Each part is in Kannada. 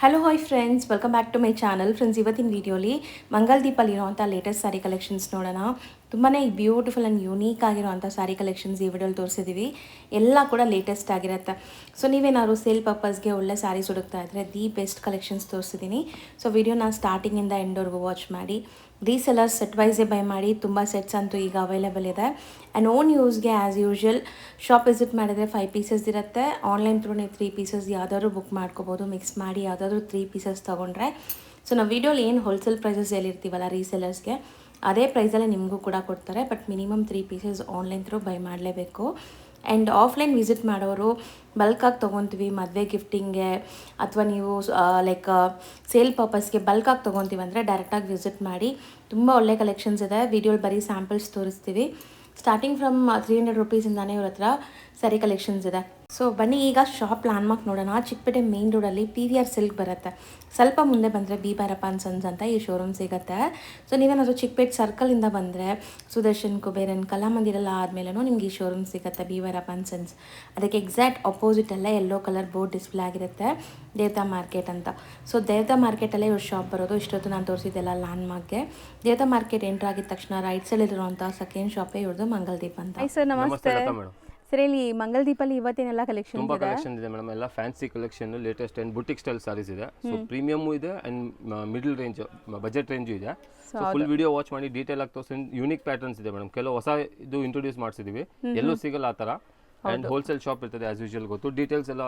Hello hi friends, welcome back to my channel. Friends, ಇವತ್ತಿನ ವೀಡಿಯೋಲಿ ಮಂಗಲ್ ದೀಪಲ್ಲಿರೋವಂಥ ಲೇಟೆಸ್ಟ್ ಸ್ಯಾರಿ ಕಲೆಕ್ಷನ್ಸ್ ನೋಡೋಣ. ತುಂಬಾ ಬ್ಯೂಟಿಫುಲ್ ಆ್ಯಂಡ್ ಯೂನೀಕ್ ಆಗಿರೋವಂಥ ಸ್ಯಾರಿ ಕಲೆಕ್ಷನ್ಸ್ ಈ ವಿಡಿಯೋಲಿ ತೋರಿಸಿದ್ದೀವಿ. ಎಲ್ಲ ಕೂಡ ಲೇಟೆಸ್ಟ್ ಆಗಿರುತ್ತೆ. ಸೊ ನೀವೇನಾದ್ರು ಸೇಲ್ ಪರ್ಪಸ್ಗೆ ಒಳ್ಳೆ ಸ್ಯಾರೀಸ್ ಹುಡುಕ್ತಾ ಇದ್ದರೆ ದಿ ಬೆಸ್ಟ್ ಕಲೆಕ್ಷನ್ಸ್ ತೋರಿಸಿದ್ದೀನಿ. ಸೊ ವಿಡಿಯೋನ ಸ್ಟಾರ್ಟಿಂಗಿಂದ ಎಂಡ್ವರೆಗೂ ವಾಚ್ ಮಾಡಿ. ರೀಸೆಲ್ಲರ್ಸ್ ಸೆಟ್ ವೈಸೇ ಬೈ ಮಾಡಿ. ತುಂಬ ಸೆಟ್ಸ್ ಅಂತೂ ಈಗ ಅವೈಲೇಬಲ್ ಇದೆ. ಆ್ಯಂಡ್ ಓನ್ ಯೂಸ್ಗೆ ಆ್ಯಸ್ ಯೂಶ್ವಲ್ ಶಾಪ್ ವಿಸಿಟ್ ಮಾಡಿದರೆ 5 ಪೀಸಸ್ ಇರುತ್ತೆ. ಆನ್ಲೈನ್ ಥ್ರೂ ನೀವು 3 ಪೀಸಸ್ ಯಾವುದಾದ್ರು ಬುಕ್ ಮಾಡ್ಕೋಬೋದು. ಮಿಕ್ಸ್ ಮಾಡಿ ಯಾವುದಾದ್ರೂ 3 ಪೀಸಸ್ ತೊಗೊಂಡ್ರೆ ಸೊ ನಾವು ವೀಡಿಯೋಲಿ ಏನು ಹೋಲ್ಸೇಲ್ ಪ್ರೈಸಸ್ ಹೇಳಿರ್ತೀವಲ್ಲ ರೀಸೆಲರ್ಸ್ಗೆ, ಅದೇ ಪ್ರೈಸಲ್ಲೇ ನಿಮಗೂ ಕೂಡ ಕೊಡ್ತಾರೆ. But minimum 3 pieces online through by ಮಾಡಲೇಬೇಕು. ಆ್ಯಂಡ್ ಆಫ್ಲೈನ್ ವಿಸಿಟ್ ಮಾಡೋರು ಬಲ್ಕಾಗಿ ತೊಗೊತೀವಿ ಮದುವೆ ಗಿಫ್ಟಿಂಗ್ಗೆ ಅಥವಾ ನೀವು ಲೈಕ್ ಸೇಲ್ ಪರ್ಪಸ್ಗೆ ಬಲ್ಕಾಗಿ ತೊಗೊತೀವಿ ಅಂದರೆ ಡೈರೆಕ್ಟಾಗಿ ವಿಸಿಟ್ ಮಾಡಿ. ತುಂಬ ಒಳ್ಳೆ ಕಲೆಕ್ಷನ್ಸ್ ಇದೆ. ವೀಡಿಯೋಲಿ ಬರೀ ಸ್ಯಾಂಪಲ್ಸ್ ತೋರಿಸ್ತೀವಿ. ಸ್ಟಾರ್ಟಿಂಗ್ ಫ್ರಮ್ 300 ರುಪೀಸಿಂದಾನೇ ಇವ್ರ ಹತ್ರ ಸ್ಯಾರಿ ಕಲೆಕ್ಷನ್ಸ್ ಇದೆ. ಸೊ ಬನ್ನಿ ಈಗ ಶಾಪ್ ಲ್ಯಾಂಡ್ಮಾರ್ಕ್ ನೋಡೋಣ. ಚಿಕ್ಕಪೇಟೆ ಮೇನ್ ರೋಡಲ್ಲಿ PVR ಸಿಲ್ಕ್ ಬರುತ್ತೆ. ಸ್ವಲ್ಪ ಮುಂದೆ ಬಂದರೆ ಬಿ ಭೈರಪ್ಪ ಆ್ಯಂಡ್ ಸನ್ಸ್ ಅಂತ ಈ ಶೋರೂಮ್ ಸಿಗುತ್ತೆ. ಸೊ ನೀವೇನಾದರೂ ಚಿಕ್ಕಪೇಟೆ ಸರ್ಕಲಿಂದ ಬಂದರೆ ಸುದರ್ಶನ್, ಕುಬೇರನ್, ಕಲಾಮಂದಿರೆಲ್ಲ ಆದಮೇಲೂ ನಿಮ್ಗೆ ಈ ಶೋರೂಮ್ ಸಿಗುತ್ತೆ, ಬಿ ಭೈರಪ್ಪ ಆ್ಯಂಡ್ ಸನ್ಸ್. ಅದಕ್ಕೆ ಎಕ್ಸಾಕ್ಟ್ ಅಪೋಸಿಟಲ್ಲೇ ಯೆಲ್ಲೋ ಕಲರ್ ಬೋರ್ಡ್ ಡಿಸ್ಪ್ಲೇ ಆಗಿರುತ್ತೆ, ದೇವತಾ ಮಾರ್ಕೆಟ್ ಅಂತ. ಸೊ ದೇವತಾ ಮಾರ್ಕೆಟಲ್ಲೇ ಇವ್ರ ಶಾಪ್ ಬರೋದು. ಇಷ್ಟೊತ್ತು ನಾನು ತೋರಿಸಿದ್ದೆಲ್ಲ ಲ್ಯಾಂಡ್ಮಾರ್ಕ್ಗೆ. ದೇವತಾ ಮಾರ್ಕೆಟ್ ಎಂಟ್ರ್ ಆಗಿದ ತಕ್ಷಣ ರೈಟ್ ಸೈಡಲ್ಲಿರುವಂಥ ಸೆಕೆಂಡ್ ಶಾಪೇ ಇವ್ರದ್ದು ಮಂಗಲ್ದೀಪ್ ಅಂತ. ಸರ್ ನಮಸ್ತೆ. ಸರ್ ಇಲ್ಲಿ ಮಂಗಲ್ದೀಪಲ್ಲಿ ಇವತ್ತೇನೆಲ್ಲ ಕಲೆಕ್ಷನ್ ತುಂಬಾ ಕಲೆಕ್ಷನ್ ಇದೆ ಮೇಡಮ್. ಎಲ್ಲ fancy collection, latest and boutique style sarees ಇದೆ. ಸೊ ಪ್ರೀಮಿಯಮ್ ಇದೆ and middle range, budget range ಇದೆ. ಸೊ ಫುಲ್ ವಿಡಿಯೋ ವಾಚ್ ಮಾಡಿ ಡೀಟೇಲ್ ಆಗಿ ತೋರಿಸಿ. ಯೂನಿಕ್ ಪ್ಯಾಟರ್ನ್ಸ್ ಇದೆ ಮೇಡಮ್. ಕೆಲವು ಹೊಸ ಇದು ಇಂಟ್ರೊಡ್ಯೂಸ್ ಮಾಡಿಸಿದೀವಿ, ಎಲ್ಲೂ ಸಿಗಲ್ಲ ಆ ತರ. ಅಂಡ್ ಹೋಲ್ಸೇಲ್ ಶಾಪ್ ಇರ್ತದೆ ಆಸ್ ಯೂಶುವಲ್. ಗೊತ್ತು ಡೀಟೇಲ್ಸ್ ಎಲ್ಲ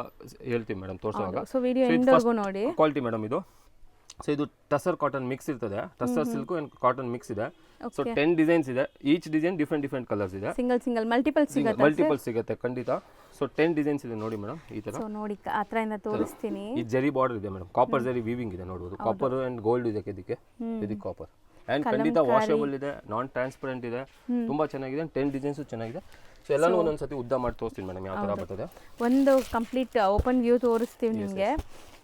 ಹೇಳ್ತೀವಿ ಮೇಡಮ್ ತೋರಿಸುವಾಗ. ಸೊ ವಿಡಿಯೋ ಎಂಡ್ವರೆಗೂ ನೋಡಿ. ಕ್ವಾಲಿಟಿ ಮೇಡಮ್ ಇದು. ಸೊ ಇದು ಟಸರ್ ಕಾಟನ್ ಮಿಕ್ಸ್ ಇರ್ತದೆ. Tussar silk and cotton mix ಇದೆ. ಸೊ 10 ಡಿಸೈನ್ಸ್ ಇದೆ. ಈಚ್ ಡಿಸೈನ್ ಡಿಫ್ರೆಂಟ್ ಕಲರ್ಸ್ ಇದೆ. ಸಿಂಗಲ್ ಮಲ್ಟಿಪಲ್ ಸಿಗುತ್ತೆ ಖಂಡಿತ. ಸೊ 10 ಡಿಸೈನ್ಸ್ ಇದೆ ನೋಡಿ ಮೇಡಮ್. ಈ ತರ ಸೊ ನೋಡಿ ಹತ್ರದಿಂದ ತೋರಿಸ್ತೀನಿ. ಈ ಜರಿ ಬಾರ್ಡರ್ ಇದೆ ಮೇಡಮ್. ಕಾಪರ್ ಜರಿ ವೀವಿಂಗ್ ಇದೆ ನೋಡಬಹುದು. ಕಾಪರ್ ಅಂಡ್ ಗೋಲ್ಡ್ ಇದೆ ಇದಕ್ಕೆ ಕಾಪರ್. ಅಂಡ್ ಖಂಡಿತ ವಾಷಬಲ್ ಇದೆ, ನಾನ್ ಟ್ರಾನ್ಸ್ಪರೆಂಟ್ ಇದೆ. ತುಂಬಾ ಚೆನ್ನಾಗಿದೆ. 10 ಡಿಸೈನ್ಸ್ ಚೆನ್ನಾಗಿದೆ. ಸೊ ಎಲ್ಲಾನು ಒಂದೊಂದ್ಸತಿ ಉದ್ದ ಮಾಡಿ ತೋರಿಸ್ತೀನಿ ಮೇಡಮ್ ಯಾವ ತರ ಬರ್ತದೆ. ಒಂದು ಕಂಪ್ಲೀಟ್ ಓಪನ್ ವ್ಯೂ ತೋರಿಸ್ತೀವಿ ನಿಮಗೆ.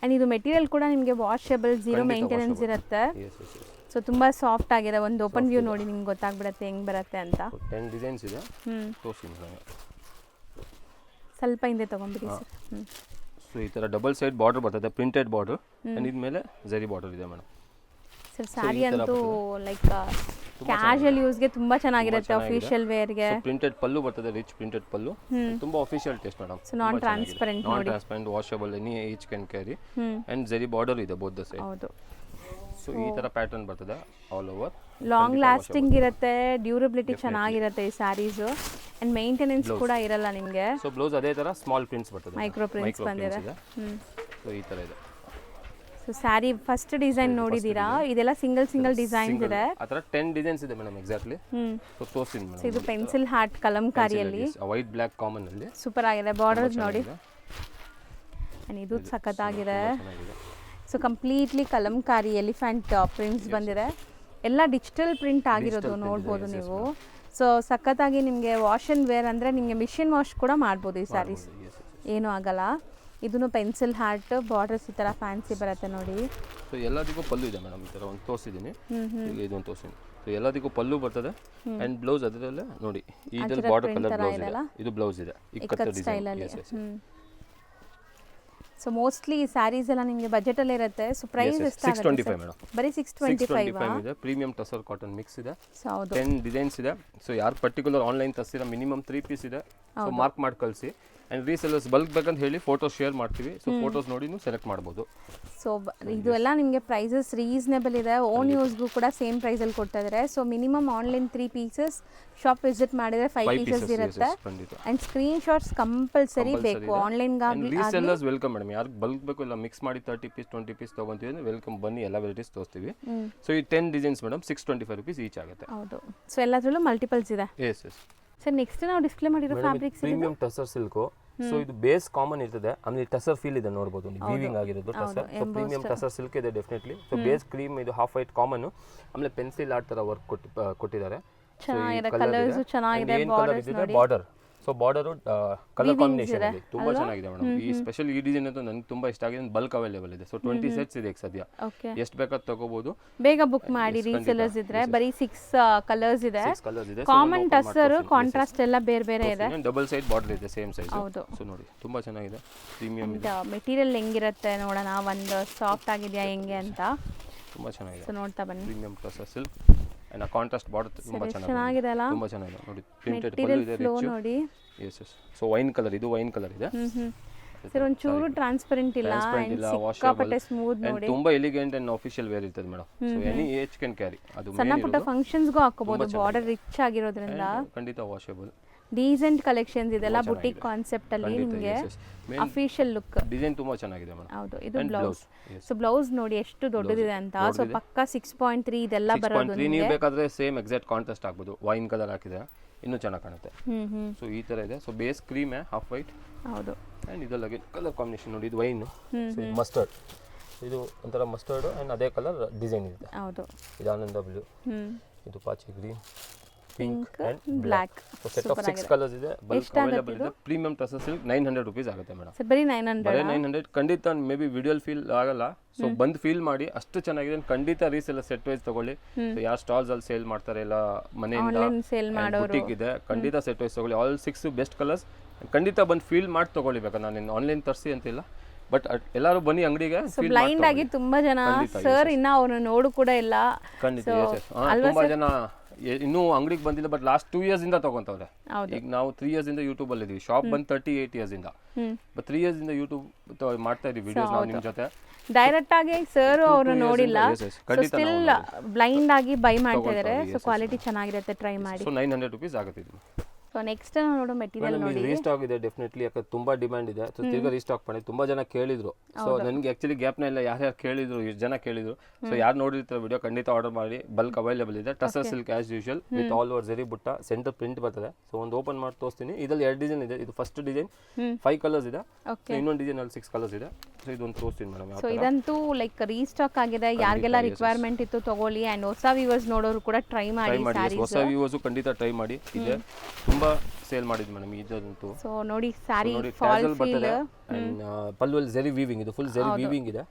ಅಂಡ್ ಇದು ಮೆಟೀರಿಯಲ್ ಕೂಡ ನಿಮಗೆ ವಾಷಬಲ್, ಝೀರೋ ಮೇಂಟೆನೆನ್ಸ್ ಇರುತ್ತೆ. ಸೊ ತುಂಬಾ ಸಾಫ್ಟ್ ಆಗಿದೆ. ಒಂದು ಓಪನ್ ವ್ಯೂ ನೋಡಿ ನಿಮ್ಗೆ ಗೊತ್ತಾಗ್ಬಿಡುತ್ತೆ ಹೆಂಗ್ ಬರುತ್ತೆ ಅಂತ. 10 ಡಿಸೈನ್ಸ್ ಇದೆ. ತೋರಿಸ್ತೀನಿ ಮೇಡಮ್. ಸ್ವಲ್ಪ ಹಿಂದೆ ತಗೊಂಡ್ಬಿಡಿ ಸರ್. ಸೊ ಈ ತರ ಡಬಲ್ ಸೈಡ್ ಬಾರ್ಡರ್ ಬರ್ತದೆ, ಪ್ರಿಂಟೆಡ್ ಬಾರ್ಡರ್. ಅಂಡ್ ಇದ್ಮೇಲೆ ಜರಿ ಬಾರ್ಡರ್ ಇದೆ ಮೇಡಮ್. ಸರ್ ಸ್ಯಾರಿ ಅಂತೂ ಲೈಕ್ ಕ್ಯಾಶುಯಲ್ ಯೂಸ್ಗೆ ತುಂಬಾ ಚೆನ್ನಾಗಿರುತ್ತೆ. ಅಫಿಷಿಯಲ್ ವೇರ್ಗೆ ಪ್ರಿಂಟೆಡ್ ಪಲ್ಲು ಬರ್ತದೆ, ರಿಚ್ ಪ್ರಿಂಟೆಡ್ ಪಲ್ಲು. ತುಂಬಾ ಅಫಿಷಿಯಲ್ ಟೇಸ್ಟ್ ಮೇಡಮ್. ಸೊ ನಾನ್ ಟ್ರಾನ್ಸ್ಪರೆಂಟ್ ನೋಡಿ. Washable, any each can carry. And zari border ಇದೆ ಬೋತ್ ದ ಸೈಡ್. ಹೌದು. ಸೊ ಈ ತರ ಪ್ಯಾಟರ್ನ್ ಬರ್ತದೆ ಆಲ್ ಓವರ್. ಲಾಂಗ್ ಲಾಸ್ಟಿಂಗ್ ಇರುತ್ತೆ, ಡ್ಯೂರಬಿಲಿಟಿ ಚೆನ್ನಾಗಿರುತ್ತೆ ಈ ಸ್ಯಾರೀಸ್. ಅಂಡ್ ಮೇಂಟೆನೆನ್ಸ್ ಕೂಡ ಇರಲ್ಲ ನಿಮಗೆ. ಸೊ ಬ್ಲೌಸ್ ಅದೇ ತರ ಸ್ಮಾಲ್ ಪ್ರಿಂಟ್ಸ್ ಬರ್ತದೆ, ಮೈಕ್ರೋ ಪ್ರಿಂಟ್ಸ್ ಬಂದಿದೆ. ಸೊ ಈ ತರ ಇದೆ. ಸೊ ಸ್ಯಾರಿ ಫಸ್ಟ್ ಡಿಸೈನ್ ನೋಡಿದೀರಾ? ಇದೆಲ್ಲ ಸಿಂಗಲ್ ಡಿಸೈನ್ಸ್ ಇದೆ. ಆ ತರ 10 ಡಿಸೈನ್ಸ್ ಇದೆ ಮೇಡಮ್ ಎಕ್ಸಾಕ್ಟ್ಲಿ. ಸೊ ತೋರಿಸ್ತೀನಿ ಮೇಡಮ್. ಇದು ಪೆನ್ಸಿಲ್ ಹಾರ್ಟ್ ಕಲಂಕಾರಿಯಲ್ಲಿ ವೈಟ್ ಬ್ಲಾಕ್ ಕಾಮನ್ ಅಲ್ಲಿ ಸೂಪರ್ ಆಗಿದೆ. ಬಾರ್ಡರ್ ನೋಡಿ. ಅಂಡ್ ಇದು ಸಖತ್ತಾಗಿದೆ. So completely Kalamkari elephant prints ಬಂದಿದೆ. ಎಲ್ಲ ಡಿಜಿಟಲ್ ಪ್ರಿಂಟ್ ಆಗಿರೋದು ನೋಡ್ಬೋದು ನೀವು. ಸೊ ಸಖತ್ತಾಗಿ ನಿಮಗೆ ವಾಶ್ ಅಂಡ್ ವೇರ್ ಅಂದರೆ ನಿಮಗೆ ಮಿಷಿನ್ ವಾಶ್ ಕೂಡ ಮಾಡ್ಬೋದು ಈ ಸ್ಯಾರೀಸ್, ಏನೂ ಆಗಲ್ಲ. ಇದನ್ನು ಪೆನ್ಸಿಲ್ ಹಾರ್ಟ್ ಬಾರ್ಡರ್ಸ್ ಈ ಥರ ಫ್ಯಾನ್ಸಿ ಬರುತ್ತೆ ನೋಡಿ. ಸೊ ಎಲ್ಲದಕ್ಕೂ ಪಲ್ಲು ಇದೆ ಮೇಡಮ್. ಈ ಥರ ಒಂದು ತೋರಿಸಿದ್ದೀನಿ, ಇಲ್ಲಿ ಇದೊಂದು ತೋರಿಸಿದ್ದೀನಿ. ಸೊ ಎಲ್ಲದಕ್ಕೂ ಪಲ್ಲು ಬರ್ತದೆ. ಆ್ಯಂಡ್ ಬ್ಲೌಸ್ ಅದರಲ್ಲೇ ನೋಡಿ ಈ ಥರ ಬಾರ್ಡರ್ ಕಲರ್ ಬ್ಲೌಸ್ ಇದೆ. ಇದು ಬ್ಲೌಸ್ ಇದೆ ಇಕ್ಕತ್ತು ಸ್ಟೈಲಲ್ಲಿ. ಸೊ ಮೋಸ್ಟ್ಲಿ ಈ ಸ್ಯಾರೀಸ್ ಎಲ್ಲ ನಿಮಗೆ ಬಜೆಟಲ್ಲೇ ಇರುತ್ತೆ. ಸೊ ಪ್ರೈಸ್ ಎಷ್ಟು? 625 ಮೇಡಮ್. ಬರೀ 625 ಇದೆ. ಪ್ರೀಮಿಯಂ ಟಸರ್ ಕಾಟನ್ ಮಿಕ್ಸ್ ಇದೆ. ಹೌದು. 10 ಡಿಸೈನ್ಸ್ ಇದೆ. ಸೊ ಯಾರು ಪರ್ಟಿಕ್ಯುಲರ್ ಆನ್ಲೈನ್ ತರಿಸಿರ ಮಿನಿಮಮ್ 3 ಪೀಸ್ ಇದೆ. ಸೊ ಮಾರ್ಕ್ ಮಾಡಿ ಕಳಿಸಿ. ಆ್ಯಂಡ್ ರೀಸೆಲ್ಲರ್ಸ್ ಬಲ್ಕ್ ಬೇಕಂತ ಹೇಳಿ ಫೋಟೋಸ್ ಶೇರ್ ಮಾಡ್ತೀವಿ. ಸೊ ಫೋಟೋಸ್ ನೋಡಿ ನೀವು ಸೆಲೆಕ್ಟ್ ಮಾಡ್ಬೋದು. ಸೊ ಇದು ಎಲ್ಲ ನಿಮಗೆ ಪ್ರೈಸಸ್ ರೀಸನೇಬಲ್ ಇದೆ. ಓನ್ ಯೂಸ್ಗೂ ಕೂಡ ಸೇಮ್ ಪ್ರೈಸಲ್ಲಿ ಕೊಡ್ತಾ ಇದ್ದಾರೆ. So minimum online 3 pieces, shop visit ಮಾಡಿದರೆ 5 ಪೀಸಸ್ ಇರುತ್ತೆ. ಆ್ಯಂಡ್ ಸ್ಕ್ರೀನ್ ಶಾಟ್ಸ್ ಕಂಪಲ್ಸರಿ ಬೇಕು ಆನ್ಲೈನ್ಗಾಗಿ. Resellers welcome madam. ಯಾರು ಬಲ್ಕ್ ಬೇಕು ಇಲ್ಲ ಮಿಕ್ಸ್ ಮಾಡಿ 30 ಪೀಸ್ 20 ಪೀಸ್ ತೊಗೊಂತೀವಿ ಅಂದರೆ ವೆಲ್ಕಮ್, ಬನ್ನಿ ಎಲ್ಲ ವೆರೈಟೀಸ್ ತೋರಿಸ್ತೀವಿ. ಸೊ ಈ 10 ಡಿಸೈನ್ಸ್ ಮೇಡಮ್ 625 ರುಪೀಸ್ ಈಚ್ ಆಗುತ್ತೆ. ಹೌದು. ಸೊ ಎಲ್ಲದರಲ್ಲೂ ಮಲ್ಟಿಪಲ್ಸ್ ಇದೆ. ಎಸ್. ಸರ್ ನೆಕ್ಸ್ಟ್ ನಾವು ಡಿಸ್ಪ್ಲೇ ಮಾಡಿರೋ fabrics premium tussar silk. So ಇದು ಬೇಸ್ ಕಾಮನ್ ಇರ್ತದೆ. ಆಮೇಲೆ ಟಸರ್ ಫೀಲ್ ಇದೆ ನೋಡಬಹುದು, ವೀವಿಂಗ್ ಆಗಿರೋದು tussar. So premium tussar silk ಇದೆ ಡೆಫಿನೆಟ್ಲಿ. ಸೊ ಬೇಸ್ ಕ್ರೀಮ್ ಇದು ಹಾಫ್ ವೈಟ್ ಕಾಮನ್. ಆಮೇಲೆ ಪೆನ್ಸಿಲ್ ಆರ್ಟ್ ತರ ವರ್ಕ್ ಕೊಟ್ಟಿದ್ದಾರೆ. ಚೆನ್ನಾಗಿದೆ. ಕಲರ್ಸ್ ಚೆನ್ನಾಗಿದೆ. Border so border colour combination ಇದೆ, ತುಂಬಾ ಚೆನ್ನಾಗಿದೆ ಮೇಡಮ್. ಈ ಸ್ಪೆಷಲ್ ಈ ಡಿಸೈನ್ ಅಂತೂ ನನಗೆ ತುಂಬಾ ಇಷ್ಟ ಆಗಿದೆ. ಬಲ್ಕ್ ಅವೈಲೇಬಲ್ ಇದೆ. ಸೊ 20 ಸೆಟ್ಸ್ ಇದೆ ಈಗ ಸದ್ಯ. ಓಕೆ, ಎಷ್ಟು ಬೇಕಾದ್ ತಗೋಬಹುದು. ಬೇಗ ಬುಕ್ ಮಾಡಿ. ರೀಸೆಲರ್ಸ್ ಇದ್ರೆ ಬರೀ 6 ಕಲರ್ಸ್ ಇದೆ. ಕಲರ್ಸ್ ಇದೆ. ಕಾಮನ್ ಟಸ್ಸರ್, ಕಾಂಟ್ರಾಸ್ಟ್ ಎಲ್ಲ ಬೇರೆ ಬೇರೆ ಇದೆ. ಡಬಲ್ ಸೈಡ್ ಬಾರ್ಡರ್ ಇದೆ, ಸೇಮ್ ಸೈಜ್. ಹೌದು. ಸೊ ನೋಡಿ ತುಂಬಾ ಚೆನ್ನಾಗಿದೆ, ಪ್ರೀಮಿಯಂ ಇದೆ. ಮೆಟೀರಿಯಲ್ ಹೆಂಗಿರುತ್ತೆ ನೋಡೋಣ, ಒಂದು ಸಾಫ್ಟ್ ಆಗಿದೆಯಾ ಹೆಂಗೆ ಅಂತ. ತುಂಬಾ ಚೆನ್ನಾಗಿದೆ. ಸೊ ನೋಡ್ತಾ ಬನ್ನಿ. Premium tussar silk and contrast border ತುಂಬಾ ಚೆನ್ನಾಗಿದೆ ಅಲ್ಲ, ತುಂಬಾ ಚೆನ್ನಾಗಿದೆ ನೋಡಿ. ಪ್ರಿಂಟೆಡ್ ಪಲ್ಲು ಮೆಟೀರಿಯಲ್ ಇದೆ, ಫ್ಲೋ ರಿಚ್. ನೋಡಿ. Yes yes. So wine colour, ಇದು ವೈನ್ ಕಲರ್ ಇದೆ. ಸರ್ ಒಂಚೂರು ಟ್ರಾನ್ಸ್ಪರೆಂಟ್ ಇಲ್ಲ, ಸಿಕ್ಕಾಪಟ್ಟೆ ಸ್ಮೂತ್ ನೋಡಿ. ತುಂಬಾ ಎಲಿಗೆಂಟ್ ಅಂಡ್ ಆಫಿಷಿಯಲ್ ವೇರ್ ಇರ್ತದೆ madam. So any age can carry. ಅದು ಸಣ್ಣ ಪುಟ್ಟ ಫಂಕ್ಷನ್ಸ್ಗೂ ಹಾಕೋಬಹುದು, ಬಾರ್ಡರ್ ರಿಚ್ ಆಗಿರೋದ್ರಿಂದ. ಖಂಡಿತ ವಾಷೇಬಲ್. ಡೀಸೆಂಟ್ ಕಲೆಕ್ಷನ್ಸ್ ಇದೆಲ್ಲ ಬುಟಿಕ್ ಕಾನ್ಸೆಪ್ಟ್ ಅಲ್ಲಿ ನಿಮಗೆ ಅಫಿಷಿಯಲ್ ಲುಕ್. ಡಿಸೈನ್ ತುಂಬಾ ಚೆನ್ನಾಗಿದೆ ಮೇಡಮ್. ಹೌದು, ಇದು ಬ್ಲೌಸ್. ಸೊ ಬ್ಲೌಸ್ ನೋಡಿ ಎಷ್ಟು ದೊಡ್ಡದಿದೆ ಅಂತ. ಸೊ ಪಕ್ಕ 6.3 ಇದೆಲ್ಲ ಬರೋದು. 6.3 ನೀವು ಬೇಕಾದ್ರೆ ಸೇಮ್ ಎಕ್ಸಾಕ್ಟ್ ಕಾಂಟ್ರಾಸ್ಟ್ ಆಗ್ಬೋದು. ವೈನ್ ಕಲರ್ ಹಾಕಿದ್ರೆ ಇನ್ನೂ ಚೆನ್ನಾಗಿ ಕಾಣುತ್ತೆ. ಸೊ ಈ ತರ ಇದೆ. So base cream half white. ಹೌದು. ಅಂಡ್ ಇದರಲ್ಲಿ ಕಲರ್ ಕಾಂಬಿನೇಷನ್ ನೋಡಿ, ಇದು ವೈನ್. ಸೊ ಇದು ಮಸ್ಟರ್ಡ್, ಇದು ಒಂಥರ ಮಸ್ಟರ್ಡ್ ಅಂಡ್ ಅದೇ ಕಲರ್ ಡಿಸೈನ್ ಇದೆ. ಹೌದು. ಇದು ಆನಂದ ಬ್ಲೂ, ಇದು ಪಾಚಿ green, pink and black. So set of 6 colours ಇದೆ. ಬಲ್ಕ್ ಅವೈಲೇಬಲ್ ಇದೆ. ಪ್ರೀಮಿಯಂ ಟಸರ್ ಸಿಲ್ಕ್ 900 rupees ಆಗುತ್ತೆ ಮೇಡಮ್. ಸೊ ಬರೀ 900. ಖಂಡಿತ ಮೇ ಬಿ ವಿಡಿಯೋಲ್ ಫೀಲ್ ಆಗಲ್ಲ. ಸೊ ಬಂದು ಫೀಲ್ ಮಾಡಿ, ಅಷ್ಟು ಚೆನ್ನಾಗಿದೆ. ಖಂಡಿತ ರೀಸೆಲ್ಲ ಸೆಟ್ ವೈಸ್ ತಗೊಳ್ಳಿ. ಸೊ ಯಾರು ಸ್ಟಾಲ್ಸ್ ಅಲ್ಲಿ ಸೇಲ್ ಮಾಡ್ತಾರೆ ಇಲ್ಲ ಮನೆಯಿಂದ ಸೇಲ್ ಮಾಡೋರು ಬುಟಿಕ್ ಇದೆ, ಖಂಡಿತ ಸೆಟ್ ವೈಸ್ ತಗೊಳ್ಳಿ. All 6 best colours. ಖಂಡಿತ ಬಂದು ಫೀಲ್ ಮಾಡಿ ತಗೊಳ್ಳಿ. ಬೇಕಾದ್ರೆ ನಾನು ಆನ್ಲೈನ್ ತರಿಸಿ ಅಂತಿಲ್ಲ, ಬಟ್ ಎಲ್ಲರೂ ಬನ್ನಿ ಅಂಗಡಿಗೆ. ಬ್ಲೈಂಡ್ ಆಗಿ ತುಂಬಾ ಜನ ಸರ್ ಇನ್ನ ಅವ್ರನ್ನ ನೋಡು ಕೂಡ ಇಲ್ಲ. ಖಂಡಿತ ತುಂಬಾ ಜನ ಇನ್ನೂ ಅಂಗಡಿಗೆ ಬಂದಿಲ್ಲ, ಬಟ್ ಲಾಸ್ಟ್ 2 years ಇಂದ ತಗೊಂತವ್ರೆ. ಈಗ ನಾವು 3 years ಇಂದ ಯೂಟ್ಯೂಬ್ ಅಲ್ಲಿ ಇದೀವಿ. ಶಾಪ್ ಬಂದು 38 years ಇಂದ, ಬಟ್ 3 years ಇಂದ ಯೂಟ್ಯೂಬ್ ಮಾಡ್ತಾ ಇದೀವಿ ವಿಡಿಯೋಸ್ ನಾವು ನಿಮ್ ಜೊತೆ. ಡೈರೆಕ್ಟ್ ಆಗಿ ಸರ್ ಅವ್ರನ್ನ ನೋಡಿಲ್ಲ, ಸ್ಟಿಲ್ ಬ್ಲೈಂಡ್ ಆಗಿ ಬೈ ಮಾಡ್ತಾ ಇದಾರೆ. ಸೊ ಕ್ವಾಲಿಟಿ ಚೆನ್ನಾಗಿರುತ್ತೆ, ಟ್ರೈ ಮಾಡಿ. ಸೊ 900 rupees ಆಗುತ್ತೆ ಇದು. ಸೊ ನೆಕ್ಸ್ಟ್ ನಾವು ನೋಡೋ ಮೆಟೀರಿಯಲ್ ನೋಡಿ. ರೀಸ್ಟಾಕ್ ಇದೆ ಡೆಫಿನೆಟ್ಲಿ, ಯಾಕಂದ್ರೆ ತುಂಬಾ ಡಿಮ್ಯಾಂಡ್ ಇದೆ. ಸೊ ತಿರ್ಗಾ ರೀಸ್ಟಾಕ್ ಮಾಡಿ. ತುಂಬಾ ಜನ ಕೇಳಿದ್ರು. ಸೊ ನನಗೆ ಆಕ್ಚುಲಿ ಗ್ಯಾಪ್ನ ಇಲ್ಲ, ಯಾರ್ಯಾರು ಕೇಳಿದ್ರು, ಎಷ್ಟು ಜನ ಕೇಳಿದ್ರು. ಸೊ ಯಾರು ನೋಡಿರ್ತಾರೆ ವಿಡಿಯೋ ಖಂಡಿತ ಆರ್ಡರ್ ಮಾಡಿ. ಬಲ್ಕ್ ಅವೈಲೇಬಲ್ ಇದೆ. Tussar silk as usual with all over ಜರಿ ಬುಟ್ಟ, ಸೆಂಟರ್ ಪ್ರಿಂಟ್ ಬರ್ತದೆ. ಸೊ ಒಂದು ಓಪನ್ ಮಾಡಿ ತೋರಿಸ್ತೀನಿ. ಇದರಲ್ಲಿ 2 ಡಿಸೈನ್ ಇದೆ. ಇದು ಫಸ್ಟ್ ಡಿಸೈನ್ 5 ಕಲರ್ಸ್ ಇದೆ. ಇನ್ನೊಂದು ಡಿಸೈನ್ ಅಲ್ಲಿ 6 ಕಲರ್ಸ್ ಇದೆ. ಸೊ ಇದೊಂದು ತೋರಿಸ್ತೀನಿ ಮೇಡಮ್. ಸೊ ಇದಂತೂ ಲೈಕ್ ರೀಸ್ಟಾಕ್ ಆಗಿದೆ. ಯಾರಿಗೆಲ್ಲ ರಿಕ್ವೈರ್ಮೆಂಟ್ ಇತ್ತು ತಗೊಳ್ಳಿ. ಅಂಡ್ ಹೊಸ ವ್ಯೂವರ್ಸ್ ನೋಡೋರು ಕೂಡ ಟ್ರೈ ಮಾಡಿ. ಹೊಸ ವ್ಯೂವರ್ಸ್ ಖಂಡಿತ ಟ್ರೈ ಮಾಡಿ. ಇದೆ ತುಂಬಾ ಸೇಲ್ ಮಾಡಿದ್ವಿ ಮೇಡಮ್ ಇದಂತೂ. ಸೊ ನೋಡಿ ಸ್ಯಾರಿ ಫಾಲ್ ಫೀಲ್ ಅಂಡ್ ಪಲ್ಲು ಅಲ್ಲಿ ಜರಿ ವೀವಿಂಗ್, ಇದು ಫುಲ್ ಜರಿ ವೀವಿಂಗ್ ಇದೆ.